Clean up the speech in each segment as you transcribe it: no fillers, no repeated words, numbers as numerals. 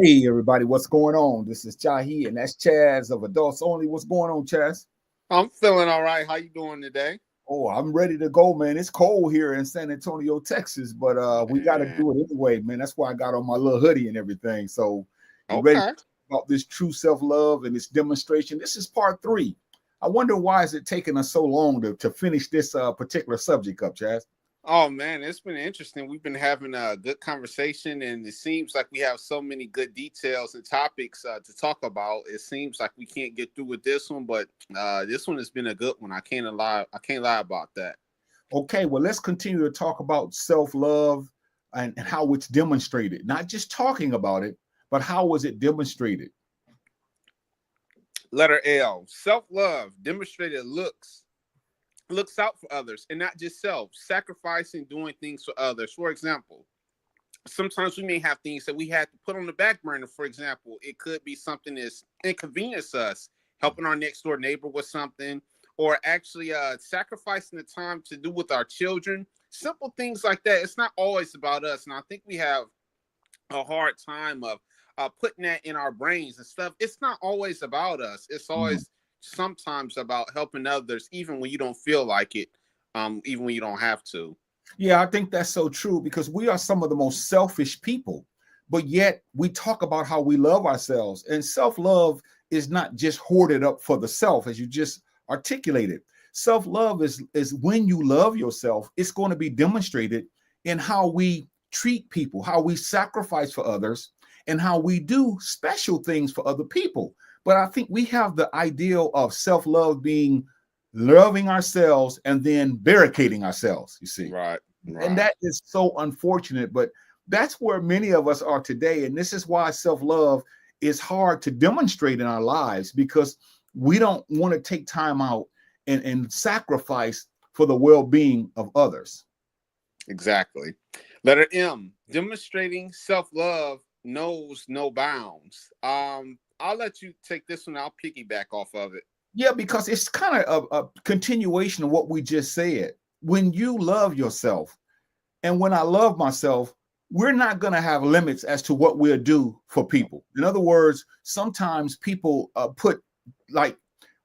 Hey everybody, what's going on? This is Jahi and that's Chazz of Adults Only. What's going on, Chazz? I'm feeling all right. How you doing today? Oh, I'm ready to go, man. It's cold here in San Antonio, Texas, but we got to Man, do it anyway, man. That's why I got on my little hoodie and everything. So you ready to okay. talk about this true self-love and this demonstration? This is part 3. I wonder why is it taking us so long to finish this particular subject up, Chazz? Oh man, it's been interesting. We've been having a good conversation, and it seems like we have so many good details and topics to talk about. It seems like we can't get through with this one, but this one has been a good one. I can't lie. I can't lie about that. Okay, well, let's continue to talk about self-love and how it's demonstrated. Not just talking about it, but how was it demonstrated? Letter L. Self-love demonstrated looks out for others and not just self. Sacrificing, doing things for others. For example, sometimes we may have things that we had to put on the back burner. For example, it could be something that's inconvenience us, helping our next door neighbor with something, or actually sacrificing the time to do with our children. Simple things like that. It's not always about us, and I think we have a hard time of putting that in our brains and stuff. It's not always about us. It's Mm. always sometimes about helping others, even when you don't feel like it, even when you don't have to. Yeah, I think that's so true because we are some of the most selfish people, but yet we talk about how we love ourselves. And self love is not just hoarded up for the self, as you just articulated. Self love is when you love yourself, it's going to be demonstrated in how we treat people, how we sacrifice for others, and how we do special things for other people. But I think we have the ideal of self love being loving ourselves and then barricading ourselves, you see. Right, And right. that is so unfortunate, but that's where many of us are today. And this is why self-love is hard to demonstrate in our lives because we don't want to take time out and sacrifice for the well-being of others. Exactly. Letter M. Demonstrating self-love knows no bounds. I'll let you take this one. I'll piggyback off of it. Yeah, because it's kind of a continuation of what we just said. When you love yourself, and when I love myself, we're not going to have limits as to what we'll do for people. In other words, sometimes people put like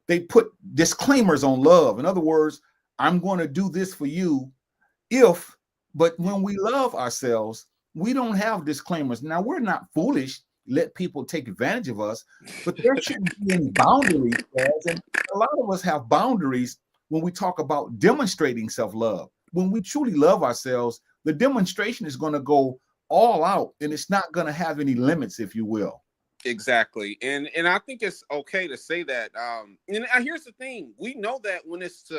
they put disclaimers on love. In other words, I'm going to do this for you if, but when we love ourselves, we don't have disclaimers. Now, we're not foolish, let people take advantage of us, but there shouldn't be any boundaries. Guys. And a lot of us have boundaries when we talk about demonstrating self love. When we truly love ourselves, the demonstration is going to go all out and it's not going to have any limits, if you will. Exactly. And I think it's okay to say that. And here's the thing. We know that when it's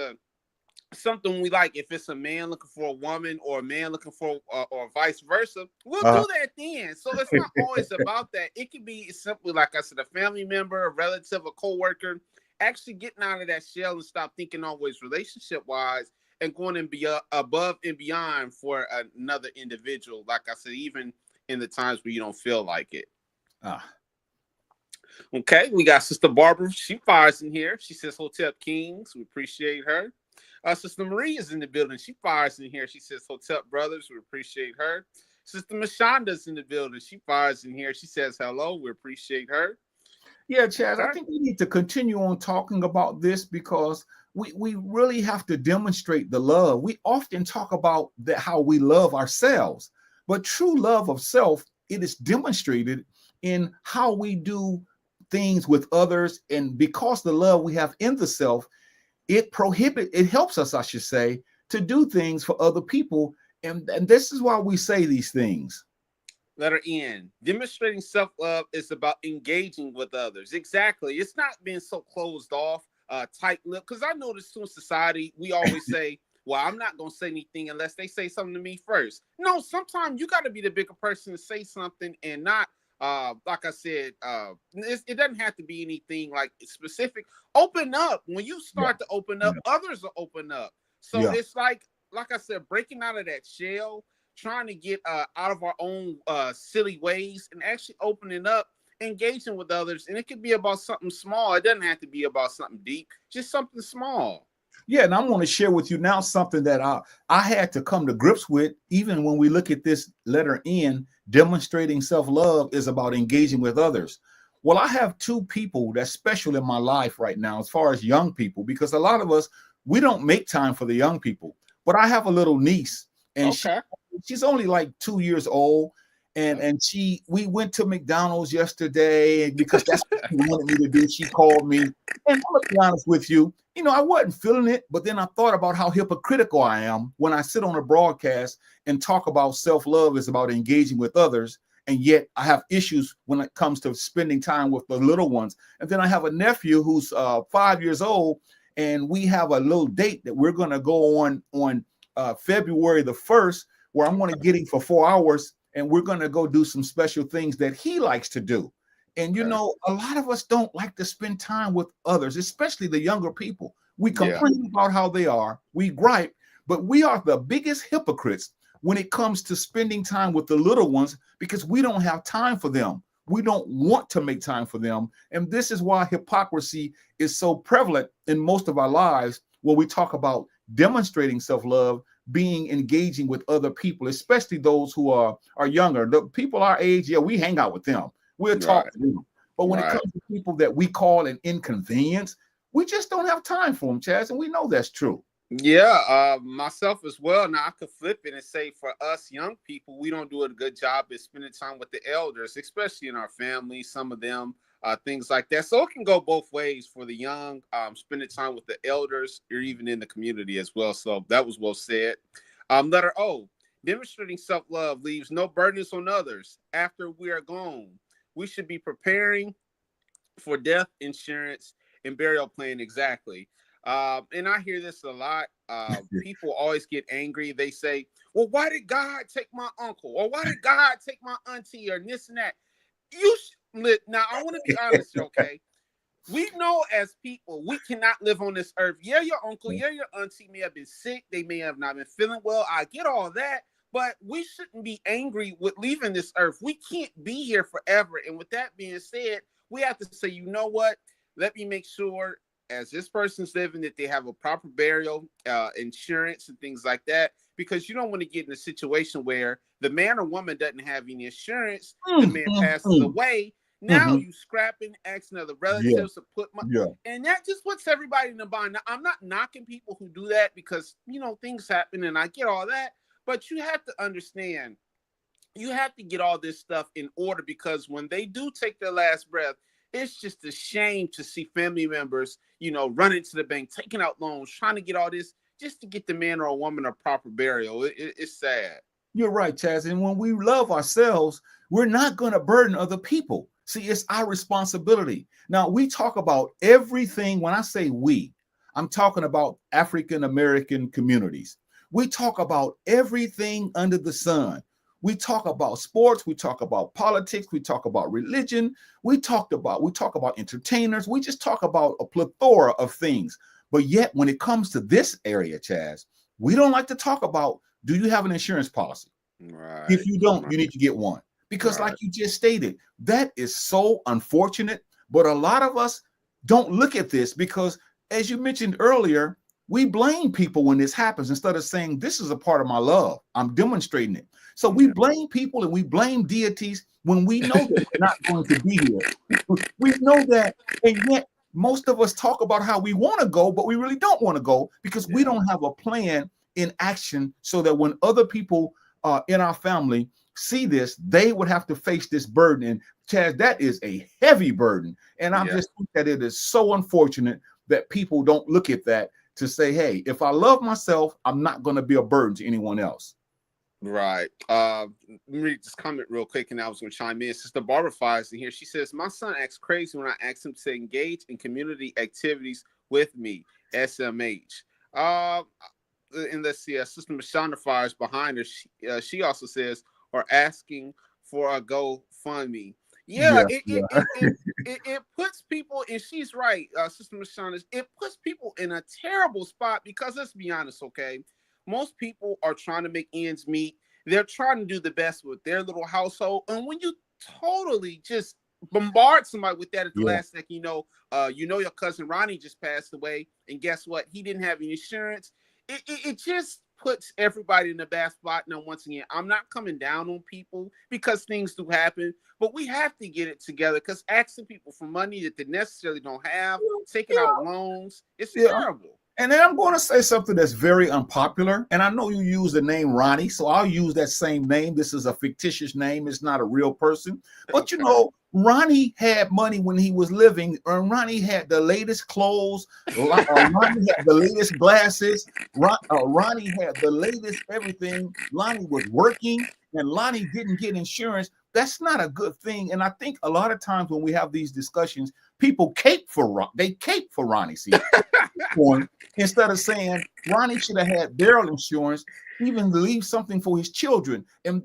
something we like, if it's a man looking for a woman or a man looking for or vice versa, we'll Uh, do that then. So it's not always about that. It could be simply, like I said, a family member, a relative, a coworker, actually getting out of that shell and stop thinking always relationship wise and going and be above and beyond for another individual. Like I said, even in the times where you don't feel like it. uh, Okay, we got Sister Barbara. She fires in here. She says, Hotel Kings. We appreciate her. Sister Marie is in the building. She fires in here. She says, Hotel Brothers. We appreciate her. Sister Mashonda's in the building. She fires in here. She says, hello. We appreciate her. Yeah, Chad, I Okay. think we need to continue on talking about this because we really have to demonstrate the love. We often talk about that how we love ourselves, but true love of self, it is demonstrated in how we do things with others. And because the love we have in the self, it helps us, I should say, to do things for other people. And this is why we say these things. Letter N. Demonstrating self love is about engaging with others. Exactly. It's not being so closed off, tight lipped. Because I notice in society, we always say, well, I'm not going to say anything unless they say something to me first. No, sometimes you got to be the bigger person to say something and not, like I said, it doesn't have to be anything like specific. Open up. When you Yeah, start to open up, yeah, others will open up. So yeah. it's like I said, breaking out of that shell, trying to get out of our own silly ways and actually opening up, engaging with others. And it could be about something small. It doesn't have to be about something deep, just something small. Yeah, and I'm going to share with you now something that I had to come to grips with. Even when we look at this letter N, demonstrating self-love is about engaging with others. Well, I have two people that's special in my life right now, as far as young people, because a lot of us we don't make time for the young people. But I have a little niece, and Okay. she's only like 2 years old, and she we went to McDonald's yesterday because that's what she wanted me to do. She called me, and I'm gonna be honest with you. I wasn't feeling it, but then I thought about how hypocritical I am when I sit on a broadcast and talk about self-love is about engaging with others, and yet I have issues when it comes to spending time with the little ones. And then I have a nephew who's 5 years old, and we have a little date that we're going to go on February the 1st, where I'm going to get him for 4 hours, and we're going to go do some special things that he likes to do. And Okay. a lot of us don't like to spend time with others, especially the younger people. We Yeah. complain about how they are, we gripe, but we are the biggest hypocrites when it comes to spending time with the little ones because we don't have time for them. We don't want to make time for them. And this is why hypocrisy is so prevalent in most of our lives when we talk about demonstrating self-love, being engaging with other people, especially those who are younger. The people our age, yeah, we hang out with them. We'll talk Right. to them. But when it Right. comes to people that we call an inconvenience, we just don't have time for them, Chaz, and we know that's true. Yeah, myself as well. Now I could flip it and say for us young people, we don't do a good job at spending time with the elders, especially in our family. Some of them, things like that. So it can go both ways for the young, spending time with the elders, or even in the community as well. So that was well said. Letter O: demonstrating self love leaves no burdens on others after we are gone. We should be preparing for death insurance and burial plan exactly. And I hear this a lot. People always get angry. They say, well, why did God take my uncle? Or why did God take my auntie or this and that? Now, I want to be honest, okay? We know as people, we cannot live on this earth. Yeah, your uncle, yeah, your auntie may have been sick. They may have not been feeling well. I get all that. But we shouldn't be angry with leaving this earth. We can't be here forever. And with that being said, we have to say, you know what? Let me make sure, as this person's living, that they have a proper burial, insurance, and things like that. Because you don't want to get in a situation where the man or woman doesn't have any insurance, the man passes away. Now Mhm. you scrapping, asking other Yeah, relatives to put money, yeah. and that just puts everybody in a bind. Now, I'm not knocking people who do that because things happen, and I get all that. But you have to understand, you have to get all this stuff in order because when they do take their last breath, it's just a shame to see family members, running to the bank, taking out loans, trying to get all this just to get the man or a woman a proper burial. It's sad. You're right, Chaz. And when we love ourselves, we're not going to burden other people. See, it's our responsibility. Now, we talk about everything. When I say we, I'm talking about African American communities. We talk about everything under the sun. We talk about sports, we talk about politics, we talk about religion, we talk about entertainers, we just talk about a plethora of things. But yet, when it comes to this area, Chaz, we don't like to talk about, do you have an insurance policy? If Right. you don't, Right. you need to get one. Because, like Right. you just stated, that is so unfortunate. But a lot of us don't look at this because, as you mentioned earlier, we blame people when this happens instead of saying, this is a part of my love. I'm demonstrating it. So we Yeah. blame people and we blame deities when we know that we're not going to be here. We know that. And yet, most of us talk about how we want to go, but we really don't want to go because we Yeah. don't have a plan in action so that when other people in our family see this, they would have to face this burden. And Chaz, that is a heavy burden. And I Yeah. just think that it is so unfortunate that people don't look at that to say, hey, if I love myself, I'm not going to be a burden to anyone else. Right. Let me read this comment real quick, and I was going to chime in. Sister Barbara Fires in here. She says, "My son acts crazy when I ask him to engage in community activities with me." SMH. Uh, and let's see. Sister Mashonda Fires behind her. She also says, "Or asking for a GoFundMe." Yeah, Yeah, yeah. it puts people, and she's right, Sister Mashonda. It puts people in a terrible spot because let's be honest, okay. Most people are trying to make ends meet. They're trying to do the best with their little household. And when you totally just bombard somebody with that at the Yeah. last second. Your cousin Ronnie just passed away, and guess what? He didn't have any insurance. It just puts everybody in a bad spot. Now, once again, I'm not coming down on people because things do happen, but we have to get it together because asking people for money that they necessarily don't have, taking out loans, it's terrible. And then I'm going to say something that's very unpopular. And I know you use the name Ronnie, so I'll use that same name. This is a fictitious name. It's not a real person. But, Ronnie had money when he was living. And Ronnie had the latest clothes. Ronnie had the latest glasses. Ronnie had the latest everything. Lonnie was working, and Lonnie didn't get insurance. That's not a good thing. And I think a lot of times when we have these discussions, people cape for Ronnie. See, instead of saying Ronnie should have had barrel insurance, even leave something for his children. And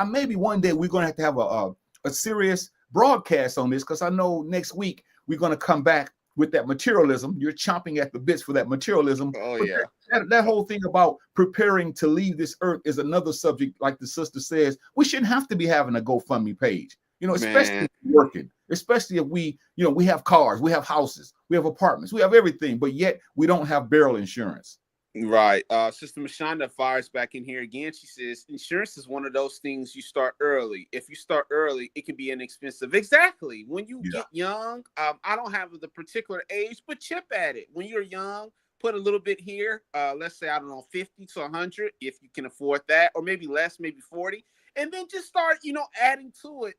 maybe one day we're going to have a serious broadcast on this, because I know next week we're going to come back with that materialism. You're chomping at the bits for that materialism. Oh, yeah. That whole thing about preparing to leave this earth is another subject. Like the sister says, we shouldn't have to be having a GoFundMe page, especially if we're working, especially if we have cars, we have houses, we have apartments, we have everything, but yet we don't have barrel insurance. Right. Sister Mashonda fires back in here again. She says, insurance is one of those things you start early. If you start early, it can be inexpensive. Exactly. When you get young, I don't have the particular age, but chip at it. When you're young, put a little bit here. Let's say, I don't know, 50 to 100, if you can afford that, or maybe less, maybe 40. And then just start, adding to it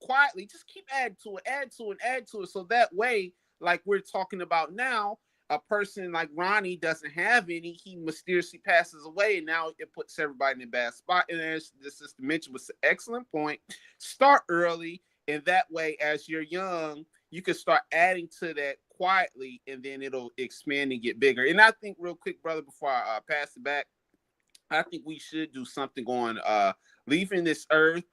quietly. Just keep adding to it, add to it. So that way, like we're talking about now, a person like Ronnie doesn't have any. He mysteriously passes away, and now it puts everybody in a bad spot. And as the sister mentioned, was an excellent point. Start early, and that way, as you're young, you can start adding to that quietly, and then it'll expand and get bigger. And I think, real quick, brother, before I pass it back, I think we should do something on leaving this earth.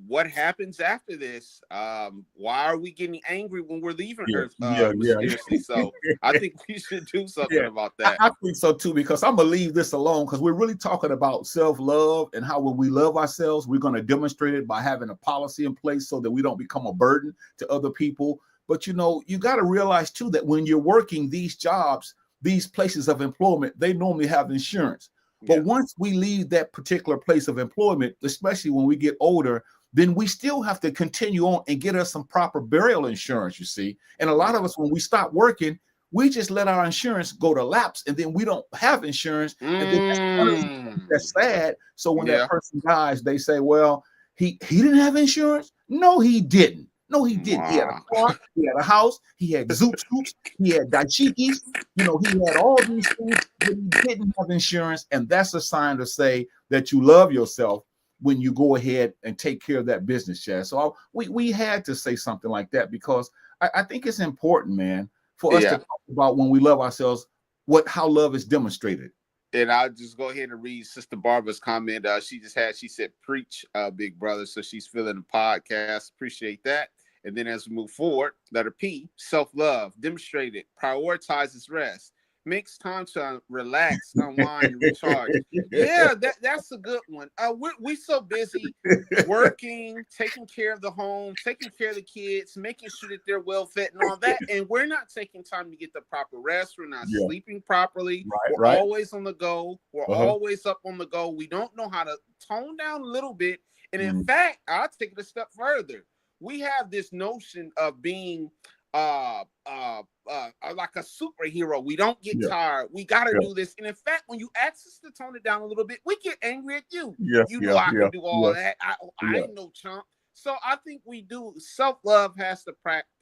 What happens after this? Why are we getting angry when we're leaving Earth? Mysteriously? So I think we should do something about that. I think so too, because I'm gonna leave this alone, because we're really talking about self-love and how when we love ourselves, we're going to demonstrate it by having a policy in place so that we don't become a burden to other people. But you got to realize too that when you're working these jobs, these places of employment, they normally have insurance. But once we leave that particular place of employment, especially when we get older, then we still have to continue on and get us some proper burial insurance, you see. And a lot of us, when we stop working, we just let our insurance go to lapse, and then we don't have insurance. And then that's sad. So when that person dies, they say, well, he didn't have insurance. No, he didn't. No, he didn't. Wow. He had a car, he had a house, he had zoot suits, he had daichikis, he had all these things, but he didn't have insurance. And that's a sign to say that you love yourself when you go ahead and take care of that business, Chazz. So we had to say something like that, because I think it's important, man, for us to talk about when we love ourselves, how love is demonstrated. And I'll just go ahead and read Sister Barbara's comment. She said, preach, big brother. So she's feeling the podcast. Appreciate that. And then as we move forward, letter P, self-love, demonstrated, prioritizes rest, makes time to relax, unwind, and recharge. Yeah, that's a good one. We're so busy working, taking care of the home, taking care of the kids, making sure that they're well fed and all that. And we're not taking time to get the proper rest. We're not sleeping properly. We're always on the go. We're always up on the go. We don't know how to tone down a little bit. And in fact, I'll take it a step further. We have this notion of being like a superhero. We don't get tired. We got to do this. And in fact, when you ask us to tone it down a little bit, we get angry at you. I can do all that. I ain't no chump. So I think we do. Self-love has to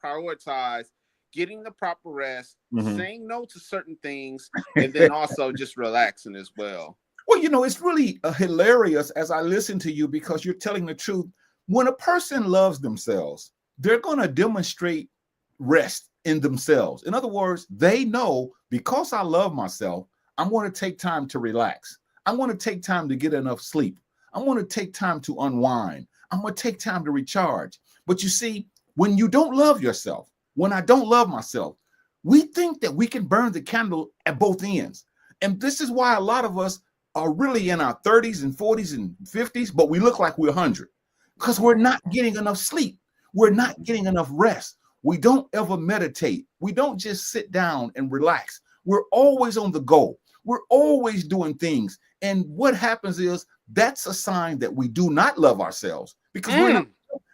prioritize getting the proper rest, saying no to certain things, and then also just relaxing as well. Well, it's really hilarious as I listen to you, because you're telling the truth. When a person loves themselves, they're going to demonstrate rest in themselves. In other words, they know, because I love myself, I'm going to take time to relax. I'm going to take time to get enough sleep. I'm going to take time to unwind. I'm going to take time to recharge. But you see, when you don't love yourself, when I don't love myself, we think that we can burn the candle at both ends. And this is why a lot of us are really in our 30s and 40s and 50s, but we look like we're 100. Because we're not getting enough sleep. We're not getting enough rest. We don't ever meditate. We don't just sit down and relax. We're always on the go. We're always doing things. And what happens is that's a sign that we do not love ourselves, because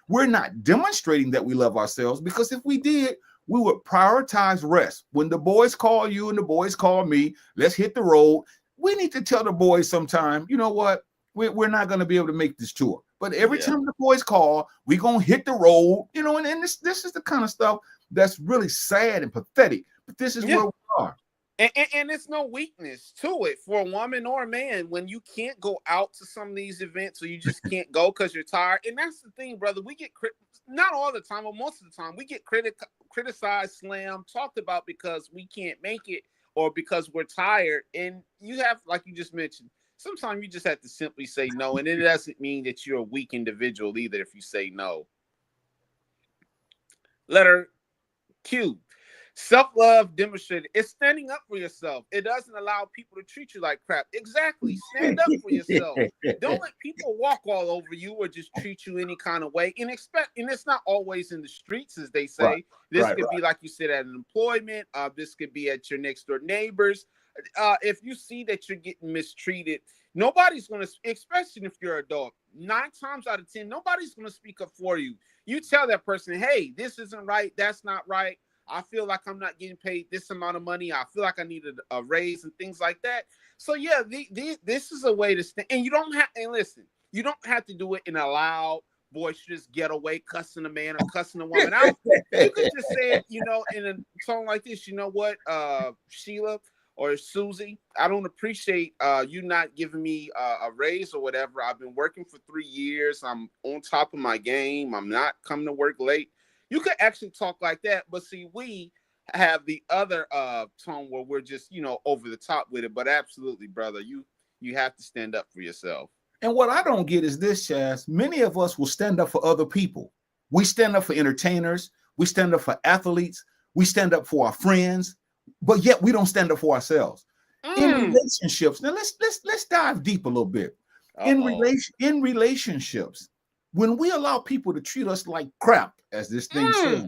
we're not demonstrating that we love ourselves, because if we did, we would prioritize rest. When the boys call you and the boys call me, let's hit the road. We need to tell the boys sometime, you know what? We're not going to be able to make this tour. But every time the boys call, we're going to hit the road, you know, and this is the kind of stuff that's really sad and pathetic. But this is where we are. And it's no weakness to it for a woman or a man when you can't go out to some of these events, or you just can't go because you're tired. And that's the thing, brother. We get not all the time, but most of the time, we get criticized, slammed, talked about because we can't make it or because we're tired. And you have, like you just mentioned, sometimes you just have to simply say no. And it doesn't mean that you're a weak individual either if you say no. Letter Q. Self-love demonstrated. It's standing up for yourself. It doesn't allow people to treat you like crap. Exactly. Stand up for yourself. Don't let people walk all over you or just treat you any kind of way. And it's not always in the streets, as they say. Right. This could be, like you said, at an employment. This could be at your next door neighbors. If you see that you're getting mistreated, nobody's going to, especially if you're an adult, 9 times out of 10, nobody's going to speak up for you. You tell that person, hey, this isn't right. That's not right. I feel like I'm not getting paid this amount of money. I feel like I need a raise and things like that. So yeah, this is a way to stand. And you don't have, and listen, you don't have to do it in a loud, boisterous getaway, cussing a man or cussing a woman out. You could just say it, you know, in a song like this. You know what, Sheila or Susie, I don't appreciate you not giving me a raise or whatever. I've been working for 3 years. I'm on top of my game. I'm not coming to work late. You could actually talk like that, but see, we have the other tone where we're just, you know, over the top with it. But absolutely, brother, you have to stand up for yourself. And what I don't get is this, Chazz. Many of us will stand up for other people. We stand up for entertainers. We stand up for athletes. We stand up for our friends, but yet we don't stand up for ourselves. In relationships, now let's dive deep a little bit. In relationships, when we allow people to treat us like crap, as this thing says,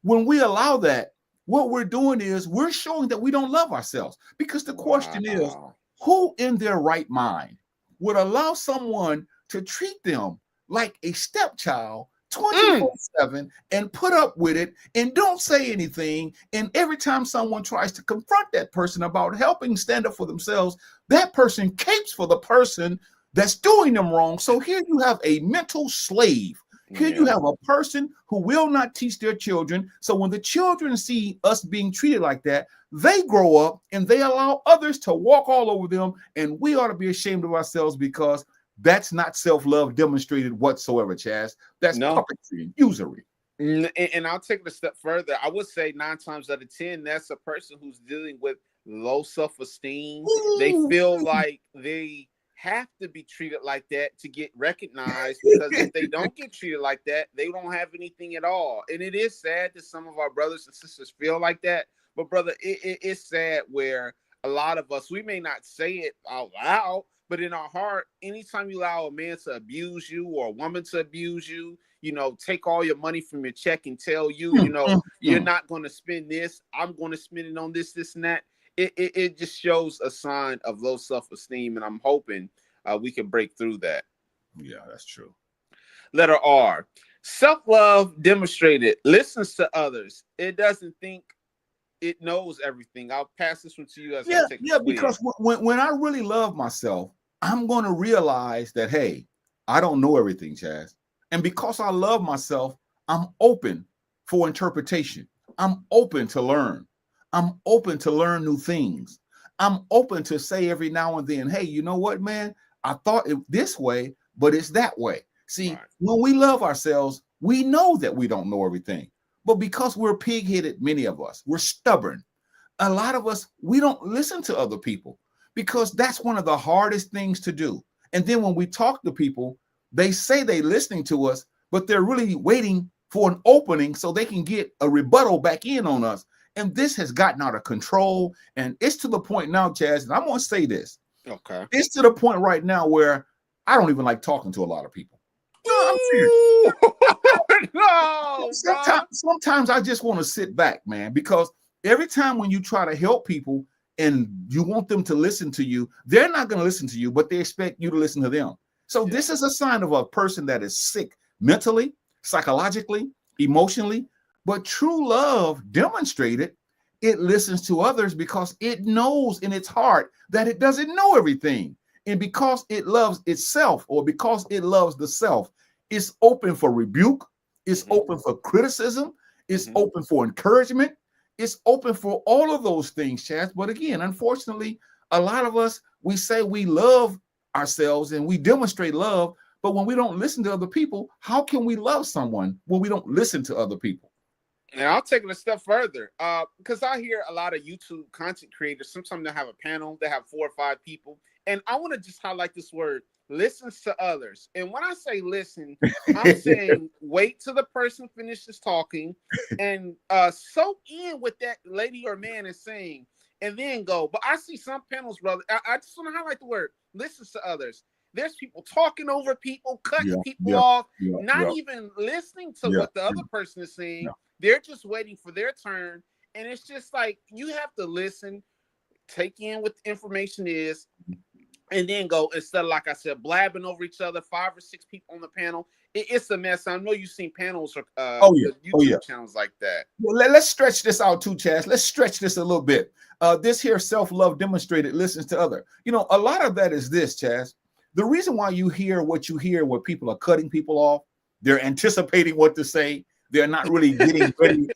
when we allow that, what we're doing is we're showing that we don't love ourselves. Because the question is, who in their right mind would allow someone to treat them like a stepchild 24/7 and put up with it and don't say anything? And every time someone tries to confront that person about helping stand up for themselves, that person capes for the person that's doing them wrong. So here you have a mental slave. Here you have a person who will not teach their children. So when the children see us being treated like that, they grow up and they allow others to walk all over them. And we ought to be ashamed of ourselves, because that's not self-love demonstrated whatsoever, Chazz. That's puppetry and usury. And I'll take it a step further. I would say 9 times out of 10, that's a person who's dealing with low self-esteem. They feel like they have to be treated like that to get recognized, because if they don't get treated like that, they don't have anything at all. And it is sad that some of our brothers and sisters feel like that. But brother, it's sad where a lot of us, we may not say it out loud, but in our heart, anytime you allow a man to abuse you or a woman to abuse you, you know, take all your money from your check and tell you, you know, you're not going to spend this, I'm going to spend it on this, this, and that. It just shows a sign of low self-esteem, and I'm hoping we can break through that. Yeah, that's true. Letter R. Self-love demonstrated listens to others. It doesn't think it knows everything. I'll pass this one to you as I take a swig. Because when I really love myself, I'm going to realize that, hey, I don't know everything, Chazz. And because I love myself, I'm open for interpretation. I'm open to learn. I'm open to learn new things. I'm open to say every now and then, hey, you know what, man? I thought it this way, but it's that way. See, when we love ourselves, we know that we don't know everything. But because we're pig-headed, many of us, we're stubborn. A lot of us, we don't listen to other people, because that's one of the hardest things to do. And then when we talk to people, they say they're listening to us, but they're really waiting for an opening so they can get a rebuttal back in on us. And this has gotten out of control. And it's to the point now, Chazz, and I'm going to say this. Okay. It's to the point right now where I don't even like talking to a lot of people. No, I'm serious. No, bro. Sometimes I just want to sit back, man, because every time when you try to help people and you want them to listen to you, they're not going to listen to you, but they expect you to listen to them. So this is a sign of a person that is sick mentally, psychologically, emotionally. But true love demonstrated, it listens to others because it knows in its heart that it doesn't know everything. And because it loves itself, or because it loves the self, it's open for rebuke, it's open for criticism, it's open for encouragement, it's open for all of those things, Chaz. But again, unfortunately, a lot of us, we say we love ourselves and we demonstrate love, but when we don't listen to other people, how can we love someone when we don't listen to other people? And I'll take it a step further, because I hear a lot of YouTube content creators, sometimes they have a panel, they have 4 or 5 people, and I want to just highlight this word, listens to others. And when I say listen, I'm saying wait till the person finishes talking and soak in what that lady or man is saying, and then go. But I see some panels, brother, I just want to highlight the word, listens to others. There's people talking over people, cutting people off, not even listening to what the other person is saying. They're just waiting for their turn. And it's just like, you have to listen, take in what the information is, and then go, instead of, like I said, blabbing over each other, 5 or 6 people on the panel. It's a mess. I know you've seen panels or YouTube channels like that. Well, let's stretch this out too, Chaz. Let's stretch this a little bit. This here self-love demonstrated listens to other. You know, a lot of that is this, Chaz. The reason why you hear what you hear, where people are cutting people off, they're anticipating what to say. They're not really getting ready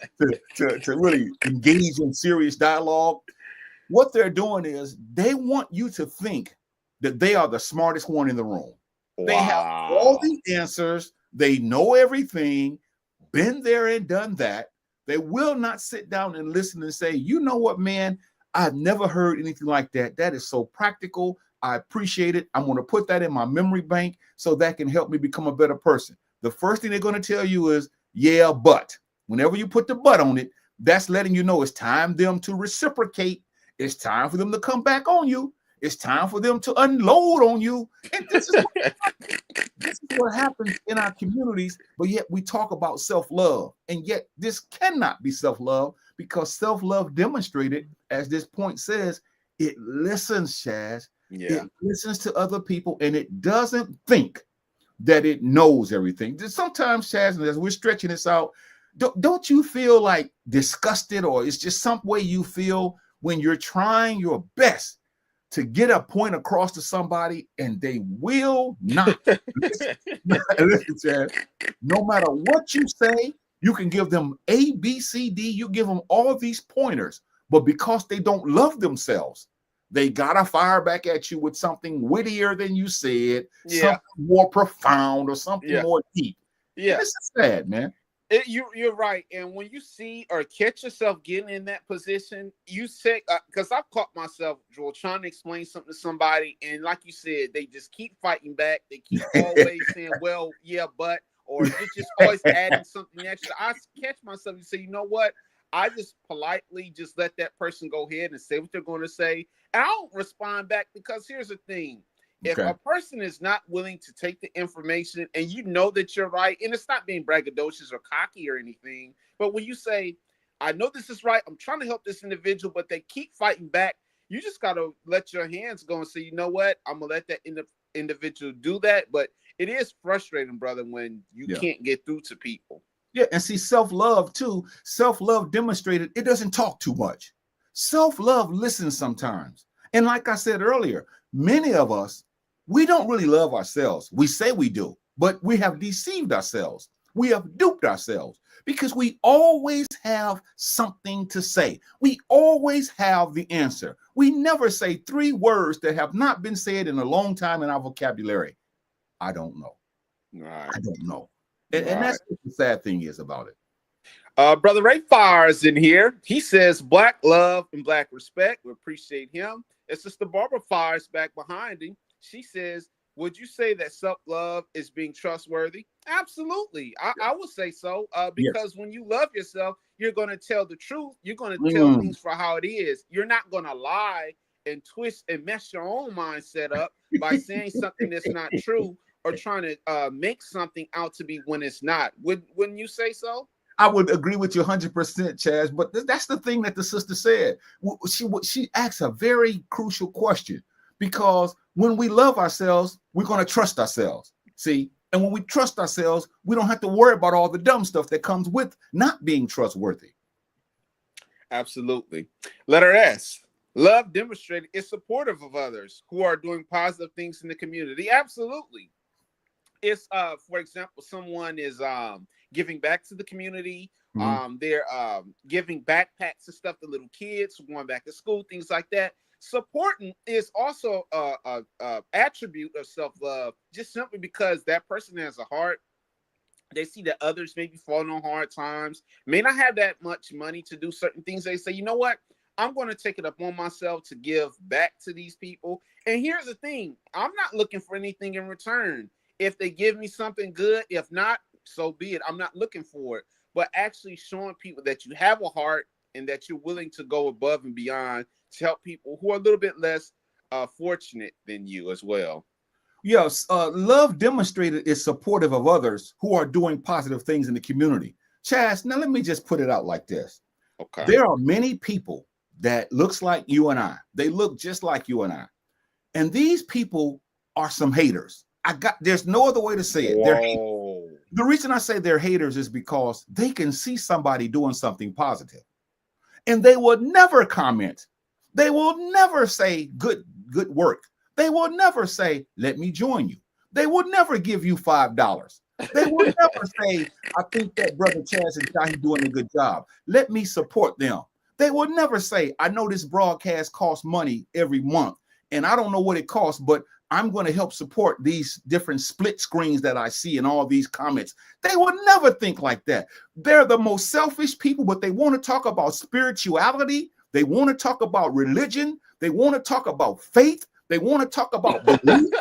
to really engage in serious dialogue. What they're doing is they want you to think that they are the smartest one in the room. Wow. They have all the answers. They know everything, been there and done that. They will not sit down and listen and say, you know what, man, I've never heard anything like that. That is so practical. I appreciate it. I'm going to put that in my memory bank so that can help me become a better person. The first thing they're going to tell you is, yeah, but. Whenever you put the but on it, that's letting you know it's time them to reciprocate. It's time for them to come back on you. It's time for them to unload on you. And this is what happens in our communities. But yet we talk about self-love. And yet this cannot be self-love, because self-love demonstrated, as this point says, it listens, Chaz. Yeah. It listens to other people, and it doesn't think that it knows everything. Sometimes, Chaz, as we're stretching this out, don't you feel like disgusted, or it's just some way you feel when you're trying your best to get a point across to somebody and they will not listen? Listen, Chaz, no matter what you say, you can give them A, B, C, D, you give them all these pointers, but because they don't love themselves, they gotta fire back at you with something wittier than you said, something more profound or something more deep. Yeah, this is sad, man. You're right. And when you see or catch yourself getting in that position, you say, because I've caught myself, Joel, trying to explain something to somebody, and like you said, they just keep fighting back. They keep always saying, well, yeah, but, or they're just always adding something extra. I catch myself and say, you know what? I just politely just let that person go ahead and say what they're going to say. And I don't respond back, because here's the thing. If a person is not willing to take the information and you know that you're right, and it's not being braggadocious or cocky or anything, but when you say, I know this is right, I'm trying to help this individual, but they keep fighting back, you just got to let your hands go and say, you know what, I'm going to let that individual do that. But it is frustrating, brother, when you can't get through to people. Yeah, and see, self-love too. Self-love demonstrated, it doesn't talk too much. Self-love listens sometimes. And like I said earlier, many of us, we don't really love ourselves. We say we do, but we have deceived ourselves. We have duped ourselves, because we always have something to say. We always have the answer. We never say 3 words that have not been said in a long time in our vocabulary. I don't know. Right. I don't know. And that's what the sad thing is about it. Brother Ray Fires in here. He says, Black love and Black respect. We appreciate him. It's Sister Barbara Fires back behind him. She says, would you say that self-love is being trustworthy? Absolutely. I would say so, because when you love yourself, you're going to tell the truth. You're going to tell things for how it is. You're not going to lie and twist and mess your own mindset up by saying something that's not true, or trying to make something out to be when it's not. Wouldn't you say so? I would agree with you 100%, Chazz. But that's the thing that the sister said. She asks a very crucial question, because when we love ourselves, we're going to trust ourselves. See, and when we trust ourselves, we don't have to worry about all the dumb stuff that comes with not being trustworthy. Absolutely. Letter S. Love demonstrated is supportive of others who are doing positive things in the community. Absolutely. It's for example, someone is giving back to the community. They're giving backpacks and stuff to little kids going back to school, things like that. Supporting is also a attribute of self-love, just simply because that person has a heart. They see that others may be falling on hard times, may not have that much money to do certain things. They say, you know what? I'm going to take it upon myself to give back to these people. And here's the thing. I'm not looking for anything in return. If they give me something good, if not, so be it. I'm not looking for it. But actually showing people that you have a heart and that you're willing to go above and beyond to help people who are a little bit less fortunate than you as well. Yes, love demonstrated is supportive of others who are doing positive things in the community. Chazz, now let me just put it out like this. Okay. There are many people that looks like you and I. They look just like you and I. And these people are some haters. There's no other way to say it. The reason I say they're haters is because they can see somebody doing something positive and they will never comment. They will never say good work. They will never say, let me join you. They will never give you $5. They will never say, I think that brother Chazz and Jahi doing a good job. Let me support them. They will never say, I know this broadcast costs money every month and I don't know what it costs, but I'm going to help support these different split screens that I see in all these comments. They would never think like that. They're the most selfish people, but they want to talk about spirituality. They want to talk about religion. They want to talk about faith. They want to talk about belief.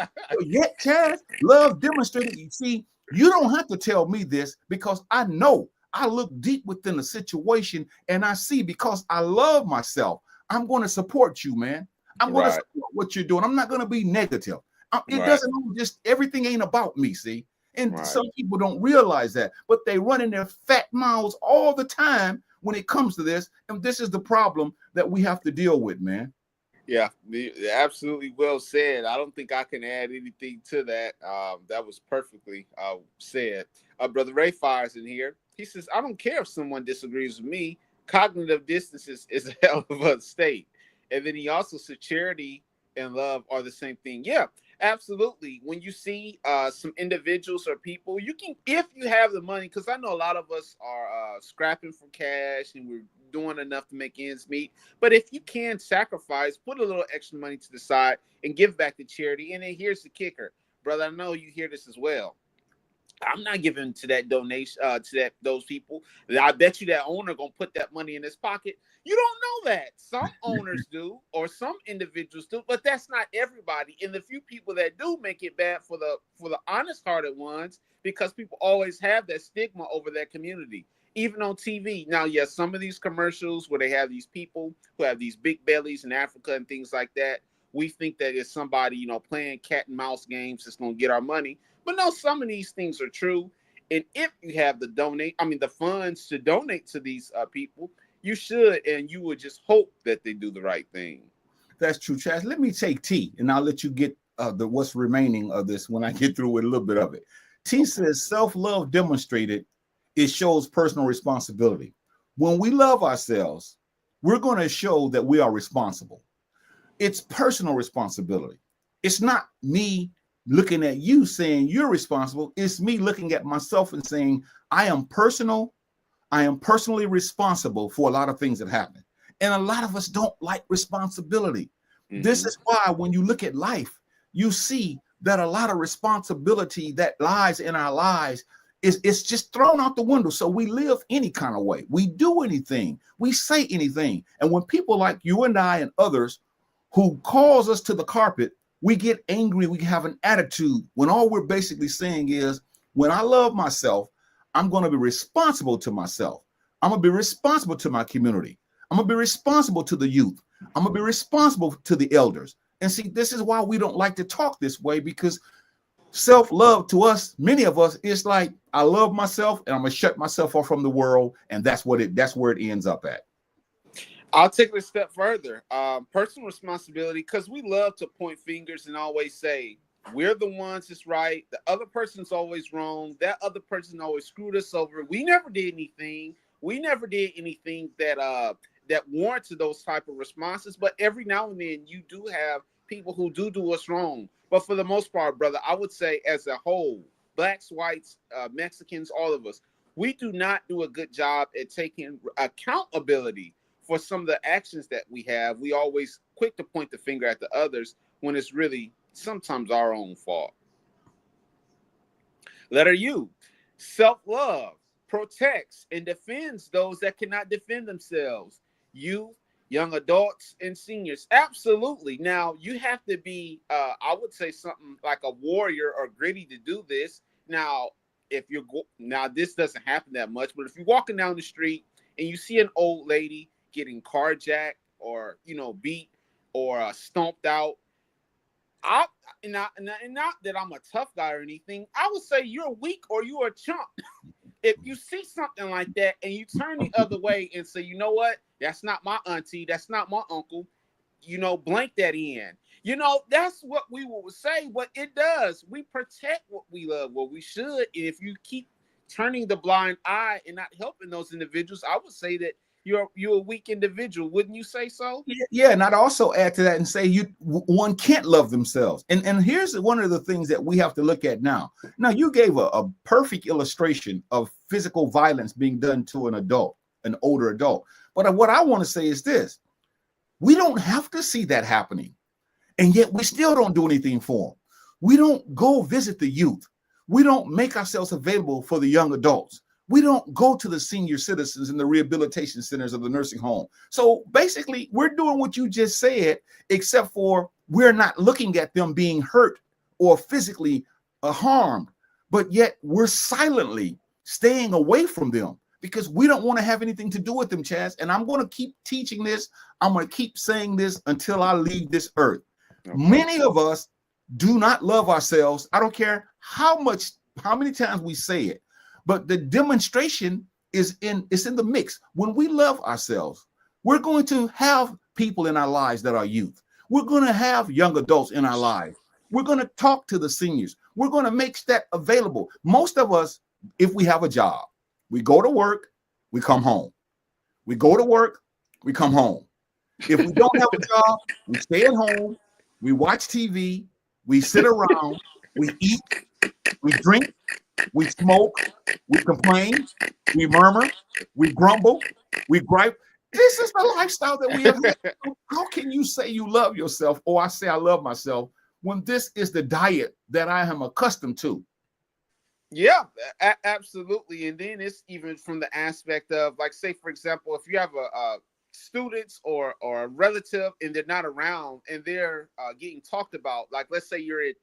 Yet, Chazz, love demonstrated. You see, you don't have to tell me this because I know. I look deep within the situation and I see, because I love myself, I'm going to support you, man. I'm going to support what you're doing. I'm not going to be negative. It doesn't just, everything ain't about me, see? And some people don't realize that, but they run in their fat mouths all the time when it comes to this. And this is the problem that we have to deal with, man. Yeah, absolutely well said. I don't think I can add anything to that. That was perfectly said. Brother Ray Fires in here. He says, I don't care if someone disagrees with me. Cognitive distance is a hell of a state. And then he also said charity and love are the same thing. Yeah, absolutely. When you see some individuals or people, you can, if you have the money, because I know a lot of us are scrapping for cash and we're doing enough to make ends meet. But if you can sacrifice, put a little extra money to the side and give back to charity. And then here's the kicker, brother. I know you hear this as well. I'm not giving to that donation to those people. I bet you that owner gonna put that money in his pocket. You don't know that. Some owners do, or some individuals do, but that's not everybody. And the few people that do make it bad for the honest-hearted ones, because people always have that stigma over that community, even on TV. Now, yes, some of these commercials where they have these people who have these big bellies in Africa and things like that, we think that it's somebody, playing cat and mouse games that's gonna get our money. But no, some of these things are true. And if you have the funds to donate to these people, you should, and you would just hope that they do the right thing. That's true, Chazz. Let me take T, and I'll let you get what's remaining of this when I get through with a little bit of it. T says self-love demonstrated, it shows personal responsibility. When we love ourselves, we're going to show that we are responsible. It's personal responsibility. It's not me looking at you saying you're responsible. It's me looking at myself and saying, I am personally responsible for a lot of things that happen. And a lot of us don't like responsibility. Mm-hmm. This is why when you look at life, you see that a lot of responsibility that lies in our lives it's just thrown out the window. So we live any kind of way. We do anything. We say anything. And when people like you and I and others who calls us to the carpet, we get angry, we have an attitude, when all we're basically saying is, when I love myself, I'm going to be responsible to myself. I'm going to be responsible to my community. I'm going to be responsible to the youth. I'm going to be responsible to the elders. And see, this is why we don't like to talk this way, because Self-love to us, many of us, is like, I love myself and I'm gonna shut myself off from the world, and that's where it ends up at. I'll take it a step further. Personal responsibility, because we love to point fingers and always say we're the ones that's right. The other person's always wrong. That other person always screwed us over. We never did anything. We never did anything that warranted those type of responses. But every now and then, you do have people who do us wrong. But for the most part, brother, I would say as a whole, blacks, whites, Mexicans, all of us, we do not do a good job at taking accountability for some of the actions that we have. We always quick to point the finger at the others when it's really sometimes our own fault. Letter U, self-love protects and defends those that cannot defend themselves. Youth, young adults, and seniors. Absolutely. Now, you have to be, I would say, something like a warrior or gritty to do this. Now, now this doesn't happen that much, but if you're walking down the street and you see an old lady getting carjacked or, beat or stomped out, not that I'm a tough guy or anything, I would say you're weak or you're a chump. If you see something like that and you turn the other way and say, you know what, that's not my auntie, that's not my uncle, blank that in. That's what we would say. What it does, we protect what we love, what we should. And if you keep turning the blind eye and not helping those individuals, I would say that you're a weak individual. Wouldn't you say so? Yeah, and I'd also add to that and say one can't love themselves. And here's one of the things that we have to look at now. Now, you gave a perfect illustration of physical violence being done to an older adult. But what I want to say is this: we don't have to see that happening, and yet we still don't do anything for them. We don't go visit the youth. We don't make ourselves available for the young adults. We don't go to the senior citizens in the rehabilitation centers of the nursing home. So basically, we're doing what you just said, except for we're not looking at them being hurt or physically harmed, but yet we're silently staying away from them because we don't want to have anything to do with them, Chazz. And I'm going to keep teaching this. I'm going to keep saying this until I leave this earth. Okay. Many of us do not love ourselves. I don't care how many times we say it. But the demonstration is in the mix. When we love ourselves, we're going to have people in our lives that are youth. We're going to have young adults in our lives. We're going to talk to the seniors. We're going to make that available. Most of us, if we have a job, we go to work, we come home. We go to work, we come home. If we don't have a job, we stay at home, we watch TV, we sit around, we eat, we drink, we smoke, we complain, we murmur, we grumble, we gripe. This is the lifestyle that we have. How can you say you love yourself, or I say I love myself, when this is the diet that I am accustomed to? Yeah, absolutely. And then it's even from the aspect of, like, say, for example, if you have a students or a relative and they're not around and they're getting talked about, like, let's say you're at,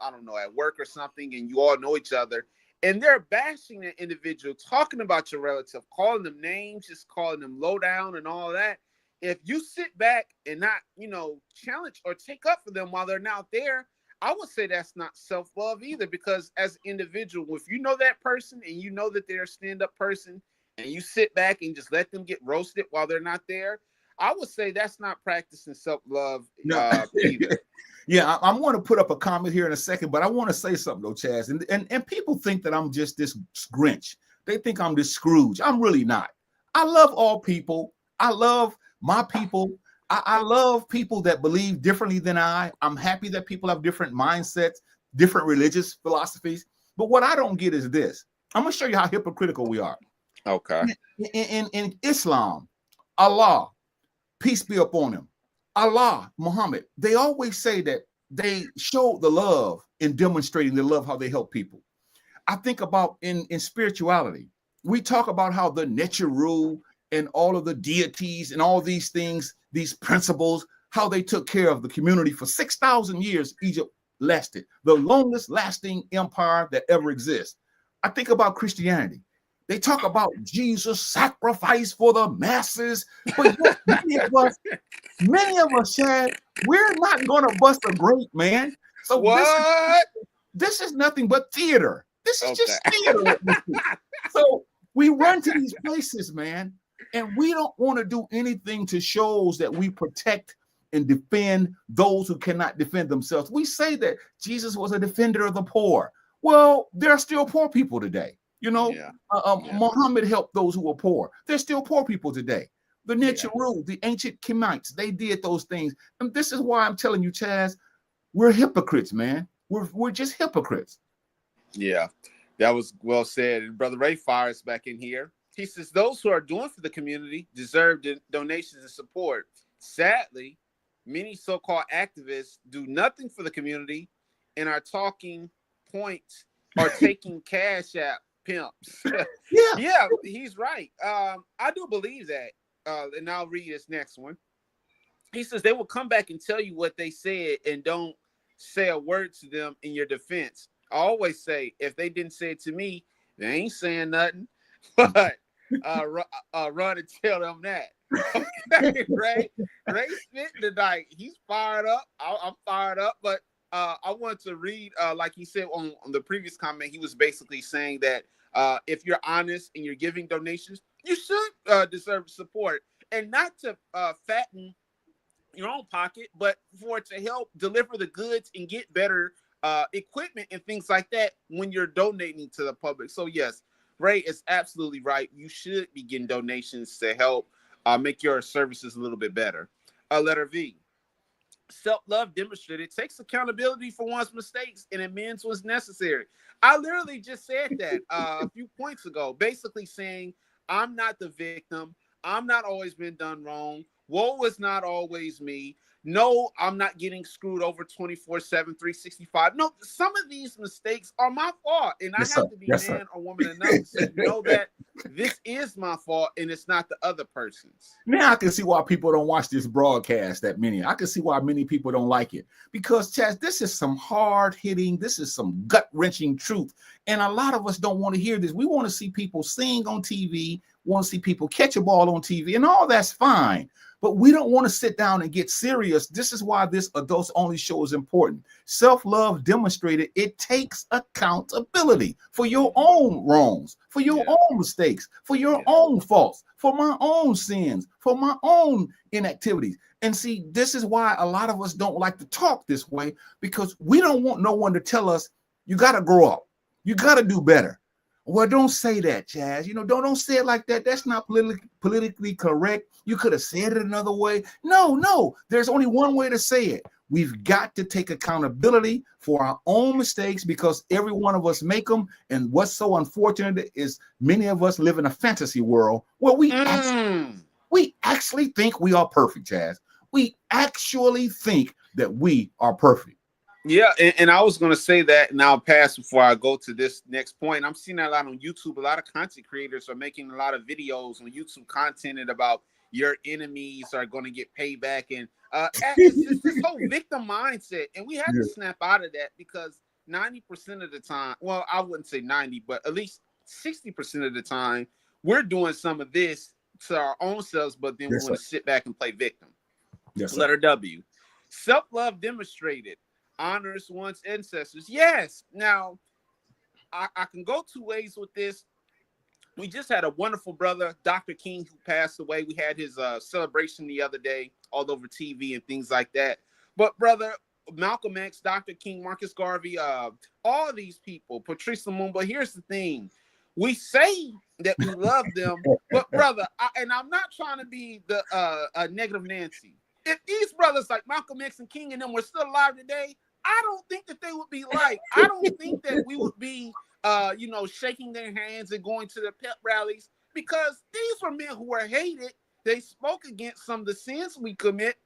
I don't know, at work or something, and you all know each other, and they're bashing an individual, talking about your relative, calling them names, just calling them low down and all that. If you sit back and not, challenge or take up for them while they're not there, I would say that's not self-love either, because as an individual, if you know that person and you know that they're a stand-up person and you sit back and just let them get roasted while they're not there, I would say that's not practicing self-love either. Yeah, I'm going to put up a comment here in a second, but I want to say something though, Chazz. And people think that I'm just this Grinch. They think I'm this Scrooge. I'm really not. I love all people. I love my people. I love people that believe differently than I. I'm happy that people have different mindsets, different religious philosophies. But what I don't get is this. I'm going to show you how hypocritical we are. Okay. In Islam, Allah, peace be upon him, Allah, Muhammad, they always say that they show the love in demonstrating the love, how they help people. I think about in spirituality, we talk about how the Necharu and all of the deities and all these things, these principles, how they took care of the community for 6,000 years. Egypt lasted, the longest lasting empire that ever exists. I think about Christianity. They talk about Jesus' sacrifice for the masses, but many of us, Chad, we're not going to bust a grape, man. So what? This is nothing but theater. This is just Okay. theater. So we run to these places, man, and we don't want to do anything to shows that we protect and defend those who cannot defend themselves. We say that Jesus was a defender of the poor. Well, there are still poor people today. You know, Yeah. Muhammad helped those who were poor. There's still poor people today. The Yeah. Nichiru, the ancient Kemites, they did those things. And this is why I'm telling you, Chazz, we're hypocrites, man. We're just hypocrites. Yeah, that was well said. And Brother Ray fires back in here. He says, those who are doing for the community deserve donations and support. Sadly, many so-called activists do nothing for the community and are talking points or taking cash app pimps. Yeah. Yeah, he's right. I do believe that. And I'll read this next one. He says they will come back and tell you what they said and don't say a word to them in your defense. I always say, if they didn't say it to me, they ain't saying nothing. But run and tell them that. Okay, Ray spitting tonight. He's fired up. I'm fired up. But I want to read, like he said on the previous comment, he was basically saying that if you're honest and you're giving donations, you should deserve support, and not to fatten your own pocket, but for it to help deliver the goods and get better equipment and things like that when you're donating to the public. So yes, Ray is absolutely right. You should be getting donations to help make your services a little bit better. Letter V. Self-love demonstrated takes accountability for one's mistakes and amends what's necessary. I literally just said that a few points ago, basically saying I'm not the victim. I'm not always been done wrong. Woe is not always me. No, I'm not getting screwed over 24/7, 365. No, some of these mistakes are my fault. And I have to be man or woman enough to say, know that this is my fault and it's not the other person's. Now I can see why people don't watch this broadcast that many. I can see why many people don't like it. Because, Chazz, this is some hard-hitting, this is some gut-wrenching truth. And a lot of us don't want to hear this. We want to see people sing on TV, want to see people catch a ball on TV, and all that's fine. But we don't want to sit down and get serious. This is why this adults only show is important. Self-love demonstrated it takes accountability for your own wrongs, for your own mistakes, for your own faults, for my own sins, for my own inactivities. And see, this is why a lot of us don't like to talk this way, because we don't want no one to tell us, you got to grow up. You got to do better. Well, don't say that, Chazz. You know, don't say it like that. That's not politically correct. You could have said it another way. No. There's only one way to say it. We've got to take accountability for our own mistakes, because every one of us make them. And what's so unfortunate is many of us live in a fantasy world where we actually think we are perfect, Chazz. We actually think that we are perfect. Yeah, and I was going to say that, and I'll pass before I go to this next point. I'm seeing that a lot on YouTube. A lot of content creators are making a lot of videos on YouTube content about your enemies are going to get payback. And it's this whole victim mindset. And we have to snap out of that, because 90% of the time, well, I wouldn't say 90, but at least 60% of the time, we're doing some of this to our own selves, but then we want to sit back and play victim. Letter W. Self-love demonstrated honors one's ancestors. Yes. Now, I can go two ways with this. We just had a wonderful brother, Dr. King, who passed away. We had his celebration the other day all over TV and things like that. But brother, Malcolm X, Dr. King, Marcus Garvey, all these people, Patrice Lumumba, here's the thing. We say that we love them, but brother, and I'm not trying to be the negative Nancy. If these brothers like Malcolm X and King and them were still alive today, I don't think that they would be like, I don't think that we would be, shaking their hands and going to the pep rallies, because these were men who were hated. They spoke against some of the sins we commit.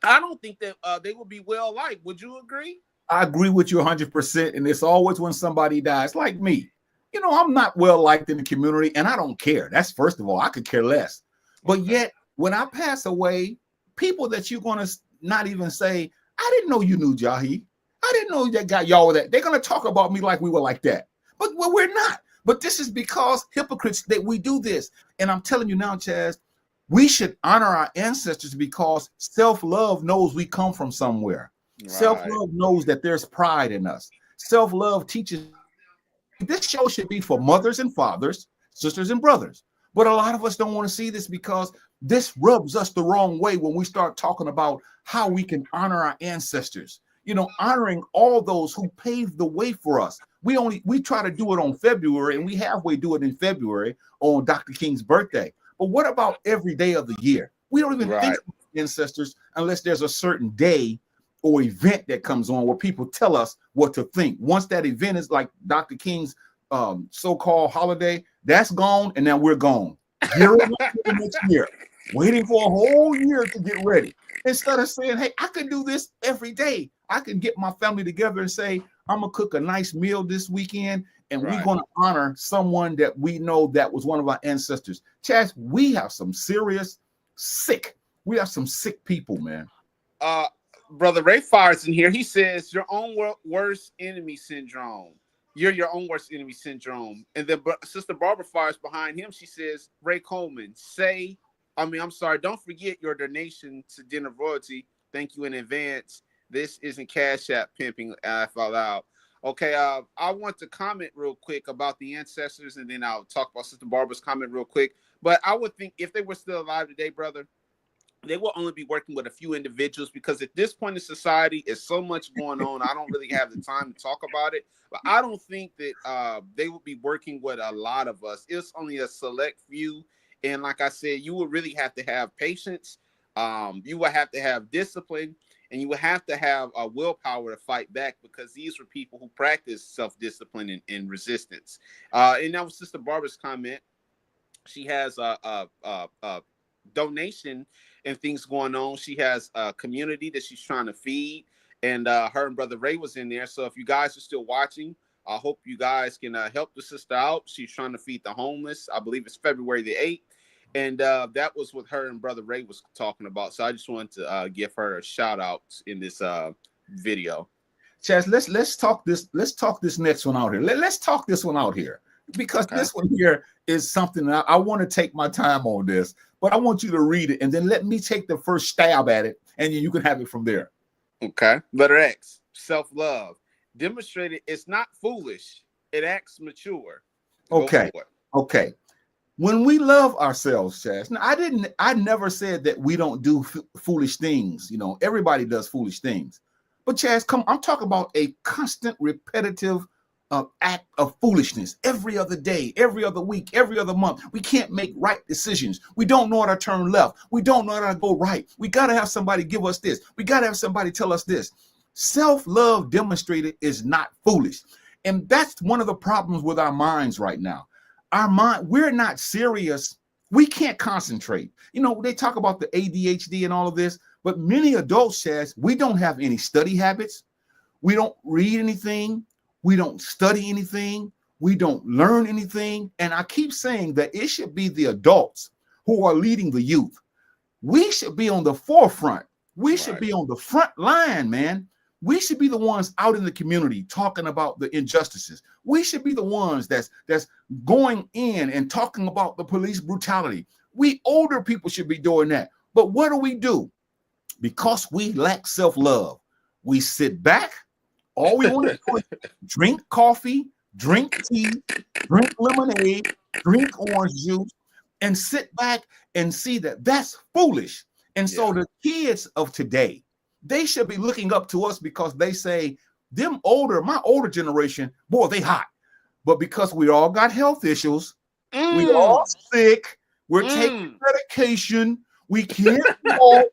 I don't think that they would be well liked. Would you agree? I agree with you 100%. And it's always when somebody dies, like me. You know, I'm not well liked in the community, and I don't care. That's first of all, I could care less. But yet, when I pass away, people that you're going to not even say, I didn't know you knew Jahi. I didn't know that guy y'all were that. They're going to talk about me like we were like that. But well, we're not. But this is because hypocrites that we do this. And I'm telling you now, Chazz, we should honor our ancestors, because self-love knows we come from somewhere. Right. Self-love knows that there's pride in us. Self-love teaches. This show should be for mothers and fathers, sisters and brothers. But a lot of us don't want to see this because this rubs us the wrong way when we start talking about how we can honor our ancestors. You know, honoring all those who paved the way for us. We try to do it on February, and we halfway do it in February on Dr. King's birthday. But what about every day of the year? We don't even think of ancestors unless there's a certain day or event that comes on where people tell us what to think. Once that event is like Dr. King's so-called holiday, that's gone, and now we're gone. Here the next year, waiting for a whole year to get ready. Instead of saying, hey, I can do this every day. I can get my family together and say, I'm gonna cook a nice meal this weekend, and we're gonna honor someone that we know that was one of our ancestors. Chazz, we have some serious sick people, man. Brother Ray Fires in here. He says your own worst enemy syndrome. You're your own worst enemy syndrome. And then Sister Barbara Fires behind him. She says, Ray Coleman, don't forget your donation to Dinner Royalty. Thank you in advance. This isn't Cash App pimping out loud. Okay, I want to comment real quick about the ancestors, and then I'll talk about Sister Barbara's comment real quick. But I would think if they were still alive today, brother, they will only be working with a few individuals, because at this point in society, is so much going on. I don't really have the time to talk about it, but I don't think that they will be working with a lot of us. It's only a select few. And like I said, you would really have to have patience. You will have to have discipline, and you will have to have a willpower to fight back, because these were people who practice self-discipline and resistance. And that was Sister Barbara's comment. She has a donation and things going on. She has a community that she's trying to feed, and her and Brother Ray was in there. So if you guys are still watching, I hope you guys can help the sister out. She's trying to feed the homeless. I believe it's February the 8th. And that was what her and Brother Ray was talking about. So I just wanted to give her a shout out in this video. Chazz, let's talk this. Let's talk this next one out here. Let's talk this one out here, because this one here is something that I want to take my time on this, but I want you to read it, and then let me take the first stab at it, and you can have it from there. Okay. Letter X, self-love. Demonstrated it's not foolish. It acts mature. Okay. When we love ourselves, Chazz. Now, I never said that we don't do foolish things. You know, everybody does foolish things. But Chazz, I'm talking about a constant, repetitive act of foolishness every other day, every other week, every other month. We can't make right decisions. We don't know how to turn left. We don't know how to go right. We got to have somebody give us this. We got to have somebody tell us this. Self-love demonstrated is not foolish. And that's one of the problems with our minds right now. Our mind, we're not serious. We can't concentrate. You know, they talk about the ADHD and all of this, but many adults, Chazz, we don't have any study habits. We don't read anything. We don't study anything. We don't learn anything. And I keep saying that it should be the adults who are leading the youth. We should be on the forefront. We should be on the front line, man. We should be the ones out in the community talking about the injustices. We should be the ones that's going in and talking about the police brutality. We older people should be doing that. But what do? Because we lack self-love, we sit back. All we want to do is drink coffee, drink tea, drink lemonade, drink orange juice, and sit back and see that that's foolish. And so the kids of today, they should be looking up to us, because they say, my older generation, boy, they hot. But because we all got health issues, we all sick, we're taking medication, we can't walk,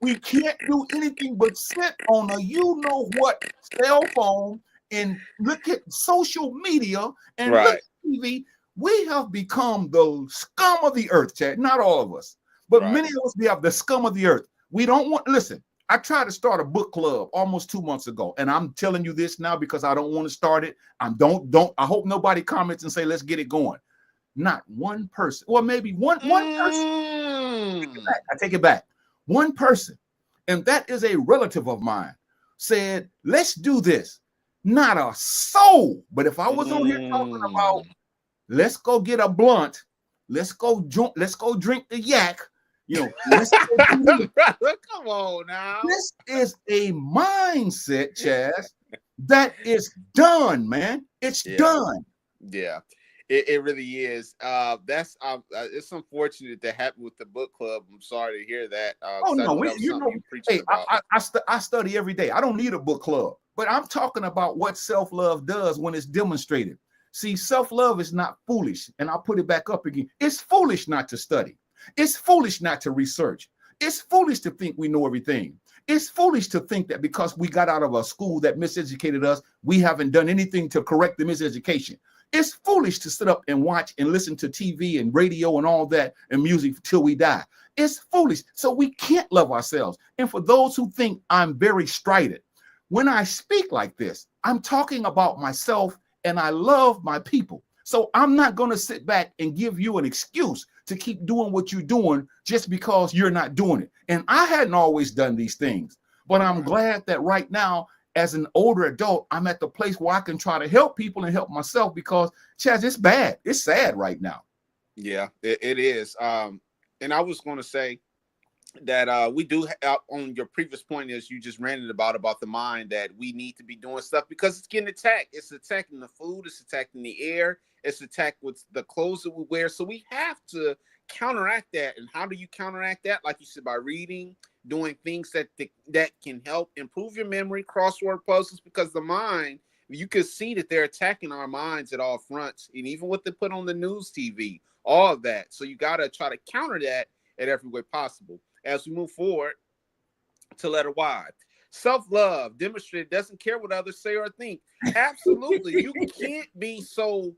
we can't do anything but sit on a you-know-what cell phone and look at social media and look at TV. We have become the scum of the earth, Chad. Not all of us, but many of us, we have the scum of the earth. We don't want, listen, I tried to start a book club almost 2 months ago, and I'm telling you this now because I don't want to start it. I hope nobody comments and say, let's get it going. Not one person, or maybe one person. I take it back. One person, and that is a relative of mine, said, let's do this. Not a soul. But if I was on here talking about, let's go get a blunt, let's go drink the yak, you know, let's come on now. This is a mindset, Chazz, That is done, man. It's Yeah. done. Yeah, it really is. That's it's unfortunate that happened with the book club. I'm sorry to hear that Oh because I no, know that was something you preaching hey, about. I study every day. I don't need a book club, but I'm talking about what self-love does when it's demonstrated. See, self-love is not foolish, and I'll put it back up again. It's foolish not to study. It's foolish not to research. It's foolish to think we know everything. It's foolish to think that because we got out of a school that miseducated us, we haven't done anything to correct the miseducation. It's foolish to sit up and watch and listen to TV and radio and all that and music till we die. It's foolish. So we can't love ourselves. And for those who think I'm very strident, when I speak like this, I'm talking about myself and I love my people. So I'm not going to sit back and give you an excuse to keep doing what you're doing just because you're not doing it. And I hadn't always done these things, but I'm glad that right now, as an older adult, I'm at the place where I can try to help people and help myself because, Chazz, it's bad. It's sad right now. Yeah, it is. And I was going to say that we do on your previous point is you just ranted about the mind that we need to be doing stuff because it's getting attacked. It's attacking the food. It's attacking the air. It's attacked with the clothes that we wear. So we have to counteract that. And how do you counteract that? Like you said, by reading, doing things that can help improve your memory, crossword puzzles, because the mind, you can see that they're attacking our minds at all fronts. And even what they put on the news TV, all of that. So you got to try to counter that in every way possible. As we move forward to letter Y, self-love demonstrated doesn't care what others say or think. Absolutely. You can't be so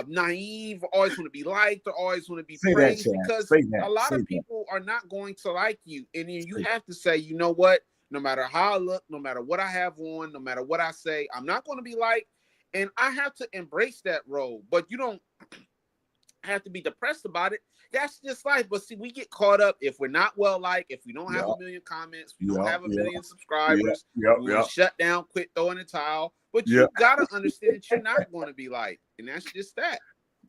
naive, always want to be liked or always want to be praised because a lot of people are not going to like you. And you have to say, you know what? No matter how I look, no matter what I have on, no matter what I say, I'm not going to be liked. And I have to embrace that role. But you don't have to be depressed about it. That's just life. But see, we get caught up if we're not well liked, if we don't have a million comments, we don't have a million subscribers, we shut down, quit throwing the towel. But you gotta understand that you're not going to be liked, and that's just that.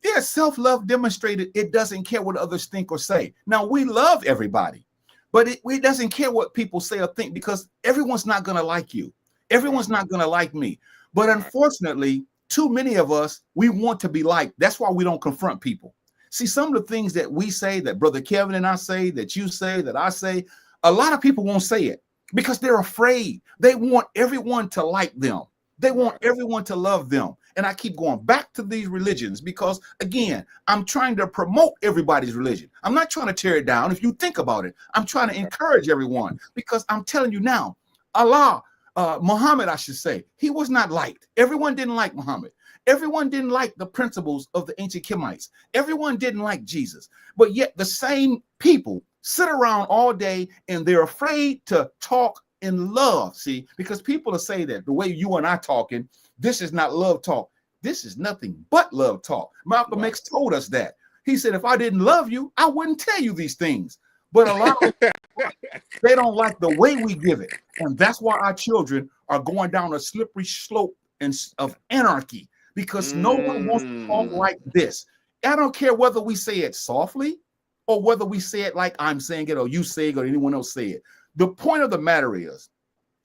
Yeah, self-love demonstrated it doesn't care what others think or say. Now we love everybody, but it doesn't care what people say or think because everyone's not going to like you. Everyone's not going to like me. But unfortunately, too many of us, we want to be liked. That's why we don't confront people. See, some of the things that we say, that Brother Kevin and I say, that you say, that I say, a lot of people won't say it because they're afraid. They want everyone to like them. They want everyone to love them. And I keep going back to these religions because, again, I'm trying to promote everybody's religion. I'm not trying to tear it down. If you think about it, I'm trying to encourage everyone because I'm telling you now, Allah, Muhammad, I should say, he was not liked. Everyone didn't like Muhammad. Everyone didn't like the principles of the ancient Kemites. Everyone didn't like Jesus. But yet the same people sit around all day and they're afraid to talk in love. See, because people will say that the way you and I talking, this is not love talk. This is nothing but love talk. Malcolm X told us that. He said, if I didn't love you, I wouldn't tell you these things. But a lot of they don't like the way we give it. And that's why our children are going down a slippery slope of anarchy. Because no one wants to talk like this. I don't care whether we say it softly or whether we say it like I'm saying it or you say it or anyone else say it. The point of the matter is,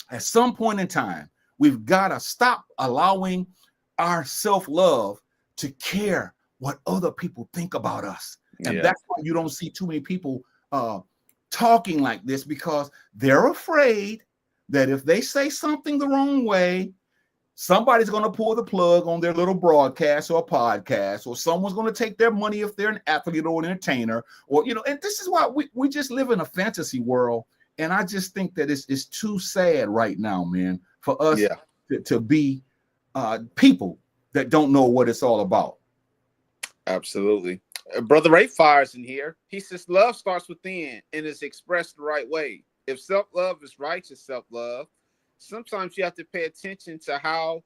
at some point in time, we've got to stop allowing our self-love to care what other people think about us. And that's why you don't see too many people talking like this because they're afraid that if they say something the wrong way, somebody's going to pull the plug on their little broadcast or podcast, or someone's going to take their money if they're an athlete or an entertainer, or, you know, and this is why we just live in a fantasy world. And I just think that it's too sad right now, man, for us to be people that don't know what it's all about. Absolutely. Brother Ray Fires in here. He says, love starts within and is expressed the right way. If self-love is righteous self-love, sometimes you have to pay attention to how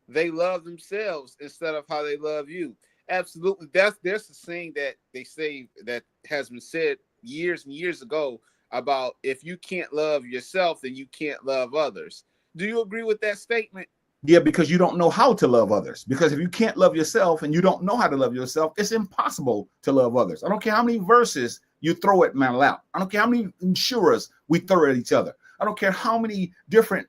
they love themselves instead of how they love you. Absolutely. There's a saying that they say that has been said years and years ago about if you can't love yourself, then you can't love others. Do you agree with that statement? Yeah, because you don't know how to love others. Because if you can't love yourself and you don't know how to love yourself, it's impossible to love others. I don't care how many verses you throw at my lap. I don't care how many insurers we throw at each other. I don't care how many different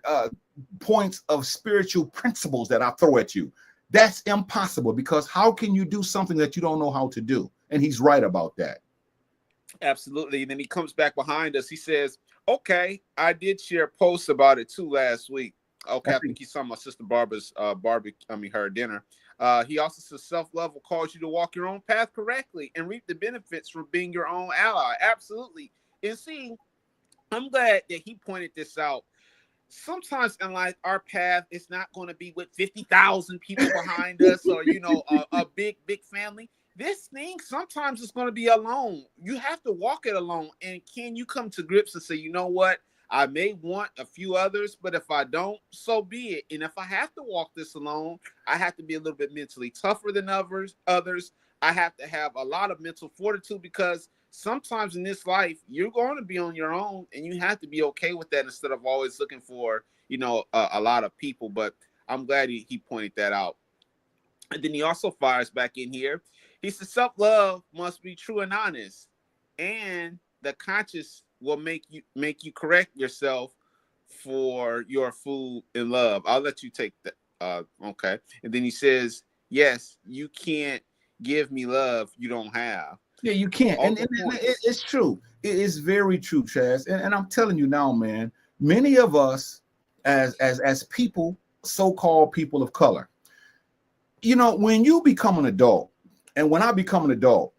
points of spiritual principles that I throw at you. That's impossible, because how can you do something that you don't know how to do? And he's right about that. Absolutely. And then he comes back behind us. He says, okay, I did share posts about it too last week. Okay, I think he saw my sister Barbara's her dinner. He also says self-love will cause you to walk your own path correctly and reap the benefits from being your own ally. Absolutely. And see, I'm glad that he pointed this out. Sometimes in life, our path is not going to be with 50,000 people behind us, or, a big family. This thing sometimes it's going to be alone. You have to walk it alone. And can you come to grips and say, you know what? I may want a few others, but if I don't, so be it. And if I have to walk this alone, I have to be a little bit mentally tougher than others. I have to have a lot of mental fortitude, because sometimes in this life, you're going to be on your own, and you have to be okay with that instead of always looking for, a lot of people. But I'm glad he pointed that out. And then he also fires back in here. He says self-love must be true and honest, and the conscious will make you correct yourself for your food and love. I'll let you take that. Okay. And then he says, yes, you can't give me love you don't have. Yeah, you can't. And it's true. It is very true, Chazz. And I'm telling you now, man, many of us as people, so-called people of color, when you become an adult, and when I become an adult,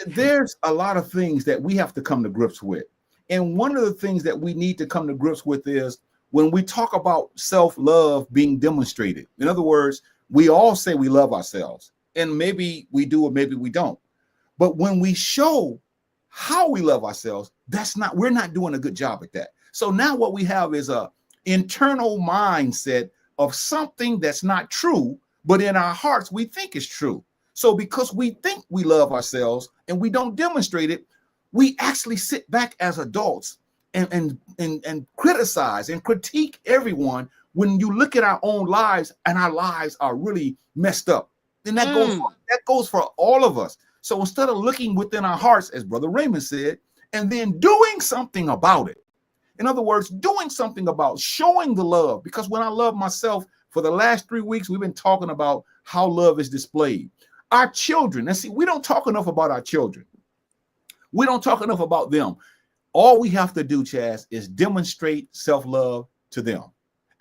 there's a lot of things that we have to come to grips with. And one of the things that we need to come to grips with is when we talk about self-love being demonstrated. In other words, we all say we love ourselves, and maybe we do or maybe we don't. But when we show how we love ourselves, we're not doing a good job at that. So now what we have is a internal mindset of something that's not true, but in our hearts we think is true. So because we think we love ourselves and we don't demonstrate it, we actually sit back as adults and criticize and critique everyone when you look at our own lives, and our lives are really messed up. And that goes for all of us. So instead of looking within our hearts, as Brother Raymond said, and then doing something about it. In other words, doing something about showing the love. Because when I love myself, for the last 3 weeks, we've been talking about how love is displayed. Our children, and see, we don't talk enough about our children. We don't talk enough about them. All we have to do, Chazz, is demonstrate self-love to them.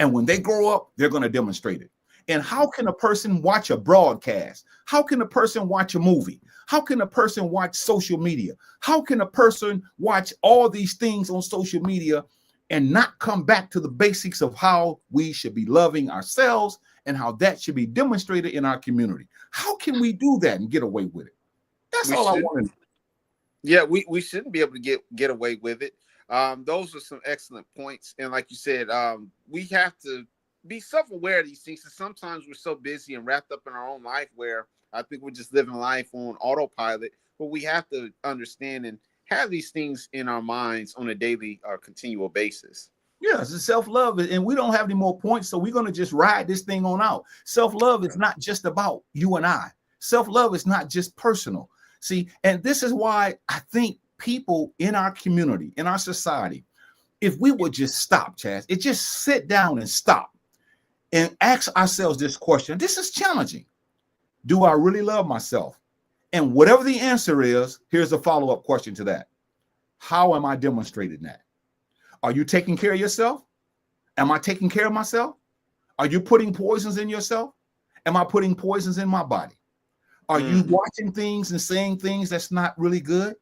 And when they grow up, they're going to demonstrate it. And how can a person watch a broadcast? How can a person watch a movie? How can a person watch social media? How can a person watch all these things on social media and not come back to the basics of how we should be loving ourselves and how that should be demonstrated in our community? How can we do that and get away with it? That's all I want to know. Yeah, we shouldn't be able to get away with it. Those are some excellent points. And like you said, we have to be self-aware of these things. And sometimes we're so busy and wrapped up in our own life where I think we're just living life on autopilot. But we have to understand and have these things in our minds on a daily or continual basis. Yeah, it's self-love, and we don't have any more points, so we're going to just ride this thing on out. Self-love is not just about you and I. Self-love is not just personal. See, and this is why I think people in our community, in our society, if we would just stop, Chazz, just sit down and stop and ask ourselves this question. This is challenging. Do I really love myself? And whatever the answer is, here's a follow-up question to that. How am I demonstrating that? Are you taking care of yourself? Am I taking care of myself? Are you putting poisons in yourself? Am I putting poisons in my body? Are you watching things and saying things that's not really good?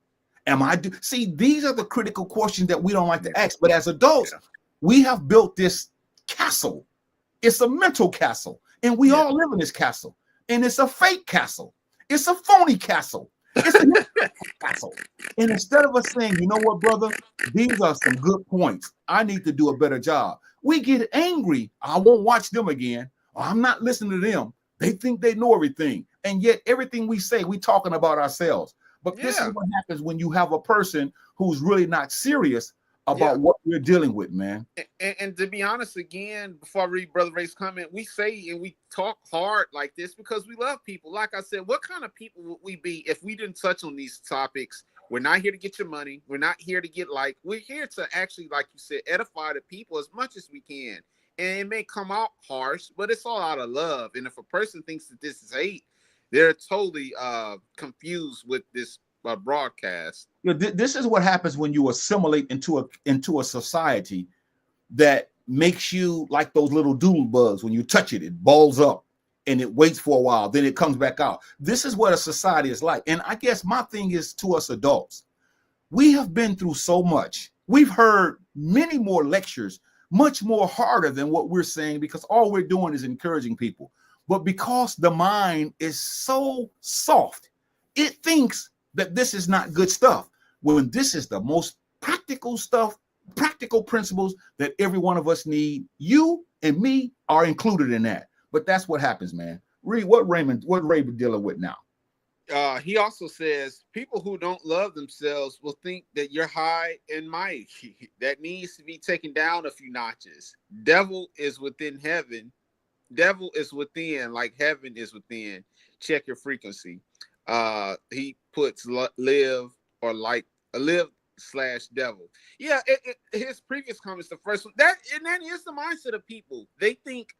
See, these are the critical questions that we don't like to ask. But as adults, we have built this castle. It's a mental castle. And we all live in this castle. And it's a fake castle. It's a phony castle. It's a castle. And instead of us saying, you know what, brother, these are some good points. I need to do a better job. We get angry. I won't watch them again. Or I'm not listening to them. They think they know everything. And yet everything we say, we talking about ourselves. But this is what happens when you have a person who's really not serious about what we're dealing with, man. And to be honest, again, before I read Brother Ray's comment, we say and we talk hard like this because we love people. Like I said, what kind of people would we be if we didn't touch on these topics? We're not here to get your money. We're not here to get we're here to actually, like you said, edify the people as much as we can. And it may come out harsh, but it's all out of love. And if a person thinks that this is hate, they're totally confused with this broadcast. This is what happens when you assimilate into a society that makes you like those little doodle bugs. When you touch it, it balls up and it waits for a while, then it comes back out. This is what a society is like. And I guess my thing is to us adults, we have been through so much. We've heard many more lectures, much more harder than what we're saying, because all we're doing is encouraging people. But because the mind is so soft, it thinks that this is not good stuff, when this is the most practical stuff, practical principles that every one of us need. You and me are included in that. But that's what happens, man. Read what Ray dealing with now. He also says people who don't love themselves will think that you're high and mighty. That needs to be taken down a few notches. Devil is within heaven. Devil is within, like heaven is within. Check your frequency. He puts live or like a live/devil. Yeah, his previous comments, the first one, that is the mindset of people. They think,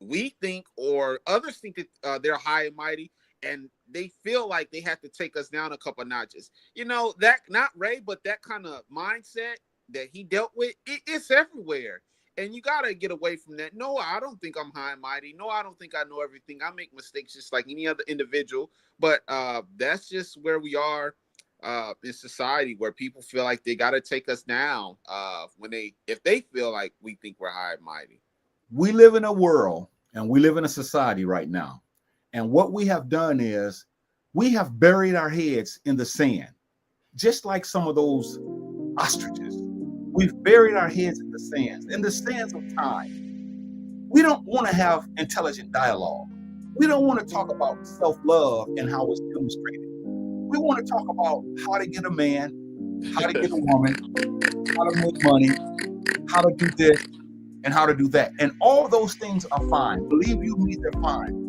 we think, or others think that they're high and mighty, and they feel like they have to take us down a couple of notches. You know, that, not Ray, but that kind of mindset that he dealt with, it's everywhere. And you got to get away from that. No, I don't think I'm high and mighty. No, I don't think I know everything. I make mistakes just like any other individual. But that's just where we are in society, where people feel like they got to take us down if they feel like we think we're high and mighty. We live in a world and we live in a society right now. And what we have done is we have buried our heads in the sand, just like some of those ostriches. We've buried our heads in the sands of time. We don't want to have intelligent dialogue. We don't want to talk about self-love and how it's demonstrated. We want to talk about how to get a man, how to get a woman, how to make money, how to do this and how to do that. And all those things are fine. Believe you me, they're fine.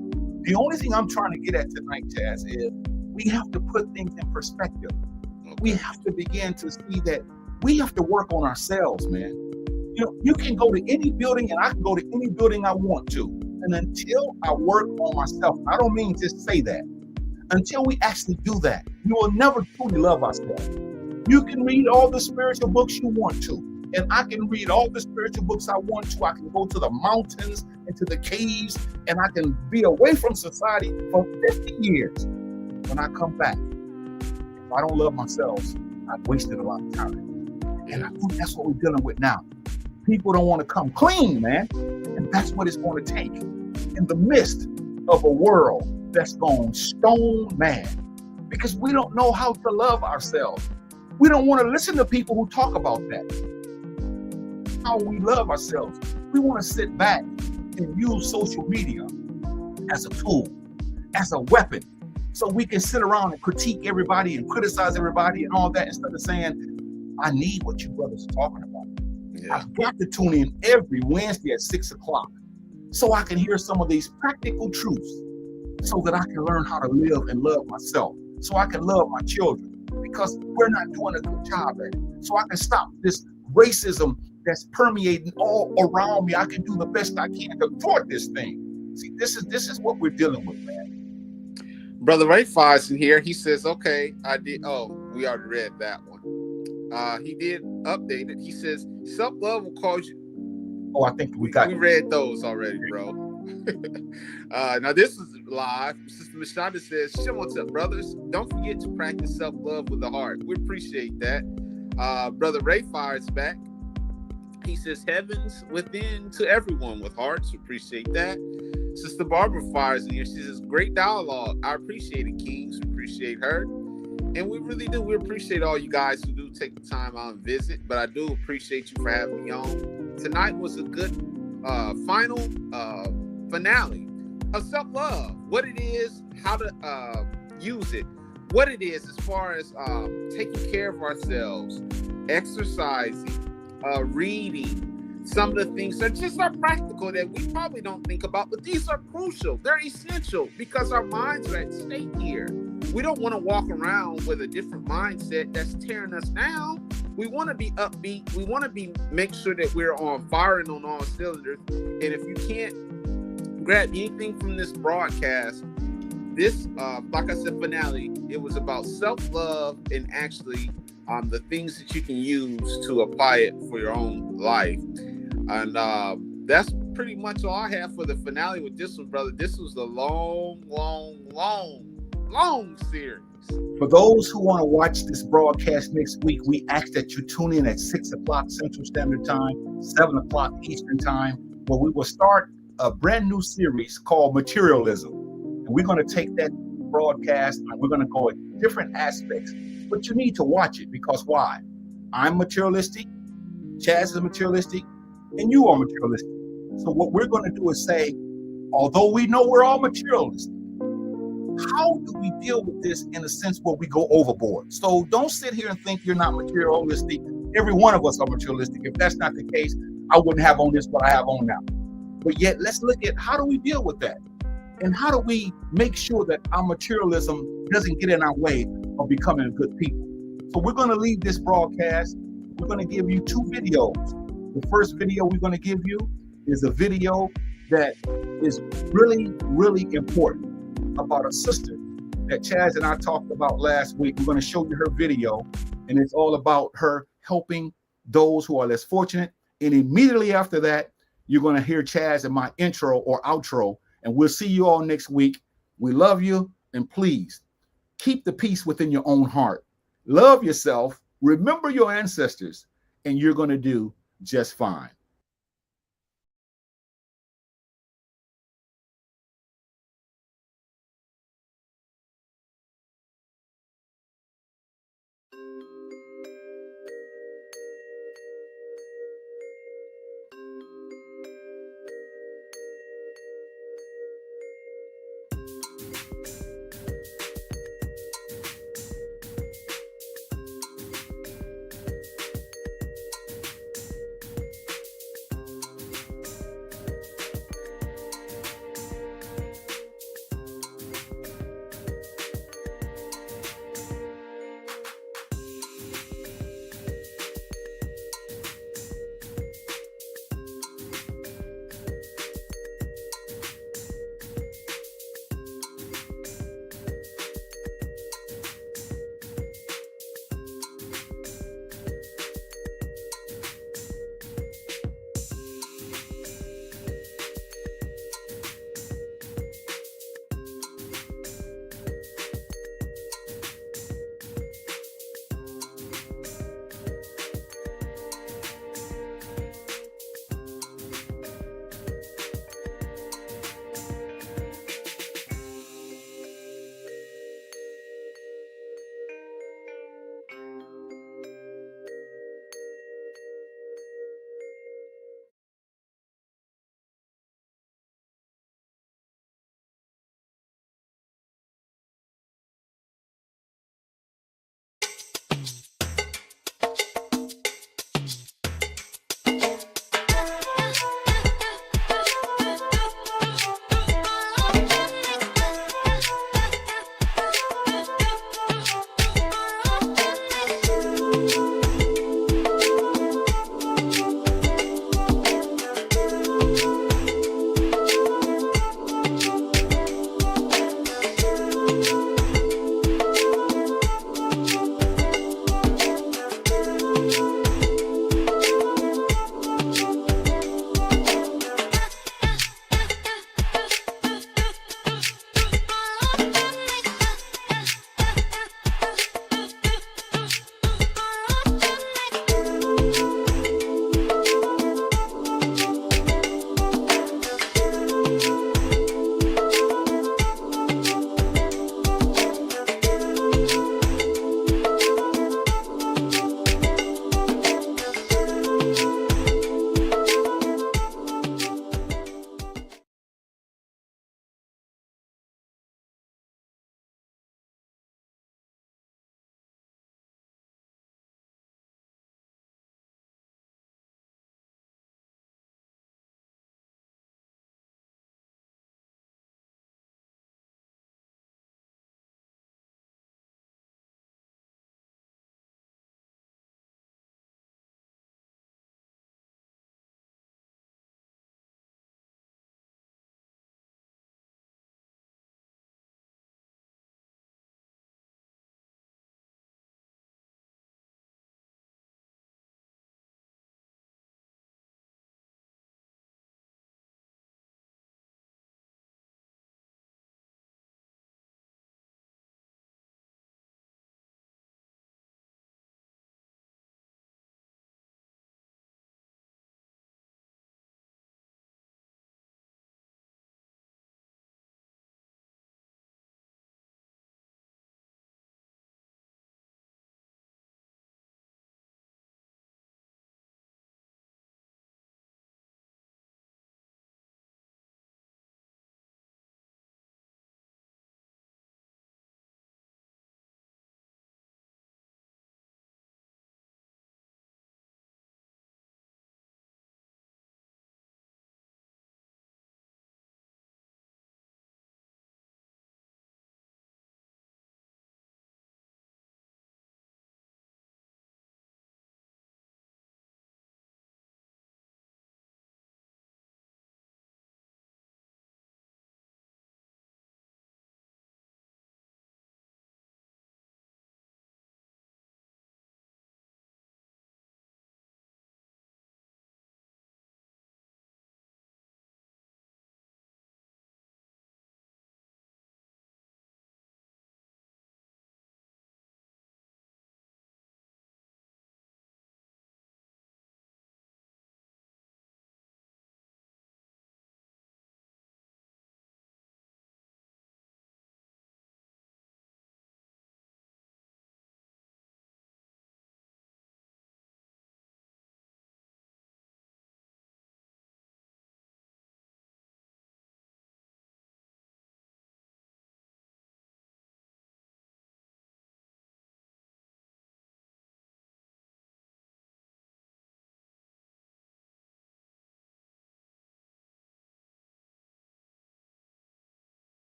The only thing I'm trying to get at tonight, Chazz, is we have to put things in perspective. We have to begin to see that we have to work on ourselves, man. You know, you can go to any building and I can go to any building I want to. And until I work on myself, I don't mean just say that. Until we actually do that, we will never truly love ourselves. You can read all the spiritual books you want to. And I can read all the spiritual books I want to. I can go to the mountains and to the caves, and I can be away from society for 50 years. When I come back, if I don't love myself, I've wasted a lot of time. And I think that's what we're dealing with now. People don't want to come clean, man. And that's what it's going to take. In the midst of a world that's gone stone mad, because we don't know how to love ourselves. We don't want to listen to people who talk about that. How we love ourselves. We want to sit back and use social media as a tool, as a weapon, so we can sit around and critique everybody and criticize everybody and all that, instead of saying, I need what you brothers are talking about. Yeah. I've got to tune in every Wednesday at 6:00 so I can hear some of these practical truths, so that I can learn how to live and love myself, so I can love my children, because we're not doing a good job at it. So I can stop this racism that's permeating all around me. I can do the best I can to thwart this thing. See, this is what we're dealing with, man. Brother Ray Fives in here. He says, okay, I did. Oh, we already read that one. He did update it. He says, self-love will cause you. Oh, I think we read those already, bro. Now this is live. Sister Mashonda says, what's up, brothers? Don't forget to practice self-love with the heart. We appreciate that. Brother Ray Fives back. He says, heavens within to everyone with hearts. Appreciate that. Sister Barbara fires in here. She says, great dialogue. I appreciate it, Kings. We appreciate her. And we really do. We appreciate all you guys who do take the time out and visit. But I do appreciate you for having me on. Tonight was a good final finale of self-love. What it is, how to use it. What it is as far as taking care of ourselves, exercising, reading. Some of the things that just are practical that we probably don't think about, but these are crucial. They're essential because our minds are at stake here. We don't want to walk around with a different mindset that's tearing us down. We want to be upbeat. We want to make sure that we're on firing on all cylinders. And if you can't grab anything from this broadcast, this, like I said, finale, it was about self-love and actually the things that you can use to apply it for your own life. And that's pretty much all I have for the finale with this one, brother. This was a long series. For those who want to watch this broadcast next week, we ask that you tune in at 6 o'clock Central Standard Time, 7 o'clock Eastern Time, where we will start a brand new series called Materialism. And we're going to take that broadcast and we're going to go at different aspects. But you need to watch it because why? I'm materialistic, Chazz is materialistic, and you are materialistic. So what we're going to do is say, although we know we're all materialistic, how do we deal with this in a sense where we go overboard? So don't sit here and think you're not materialistic. Every one of us are materialistic. If that's not the case, I wouldn't have on this what I have on now. But yet, let's look at how do we deal with that? And how do we make sure that our materialism doesn't get in our way of becoming good people? So we're going to leave this broadcast. We're going to give you 2 videos. The first video we're going to give you is a video that is really, really important about a sister that Chazz and I talked about last week. We're going to show you her video, and it's all about her helping those who are less fortunate. And immediately after that, you're going to hear Chazz in my intro or outro, and we'll see you all next week. We love you, and please keep the peace within your own heart. Love yourself, remember your ancestors, and you're going to do just fine.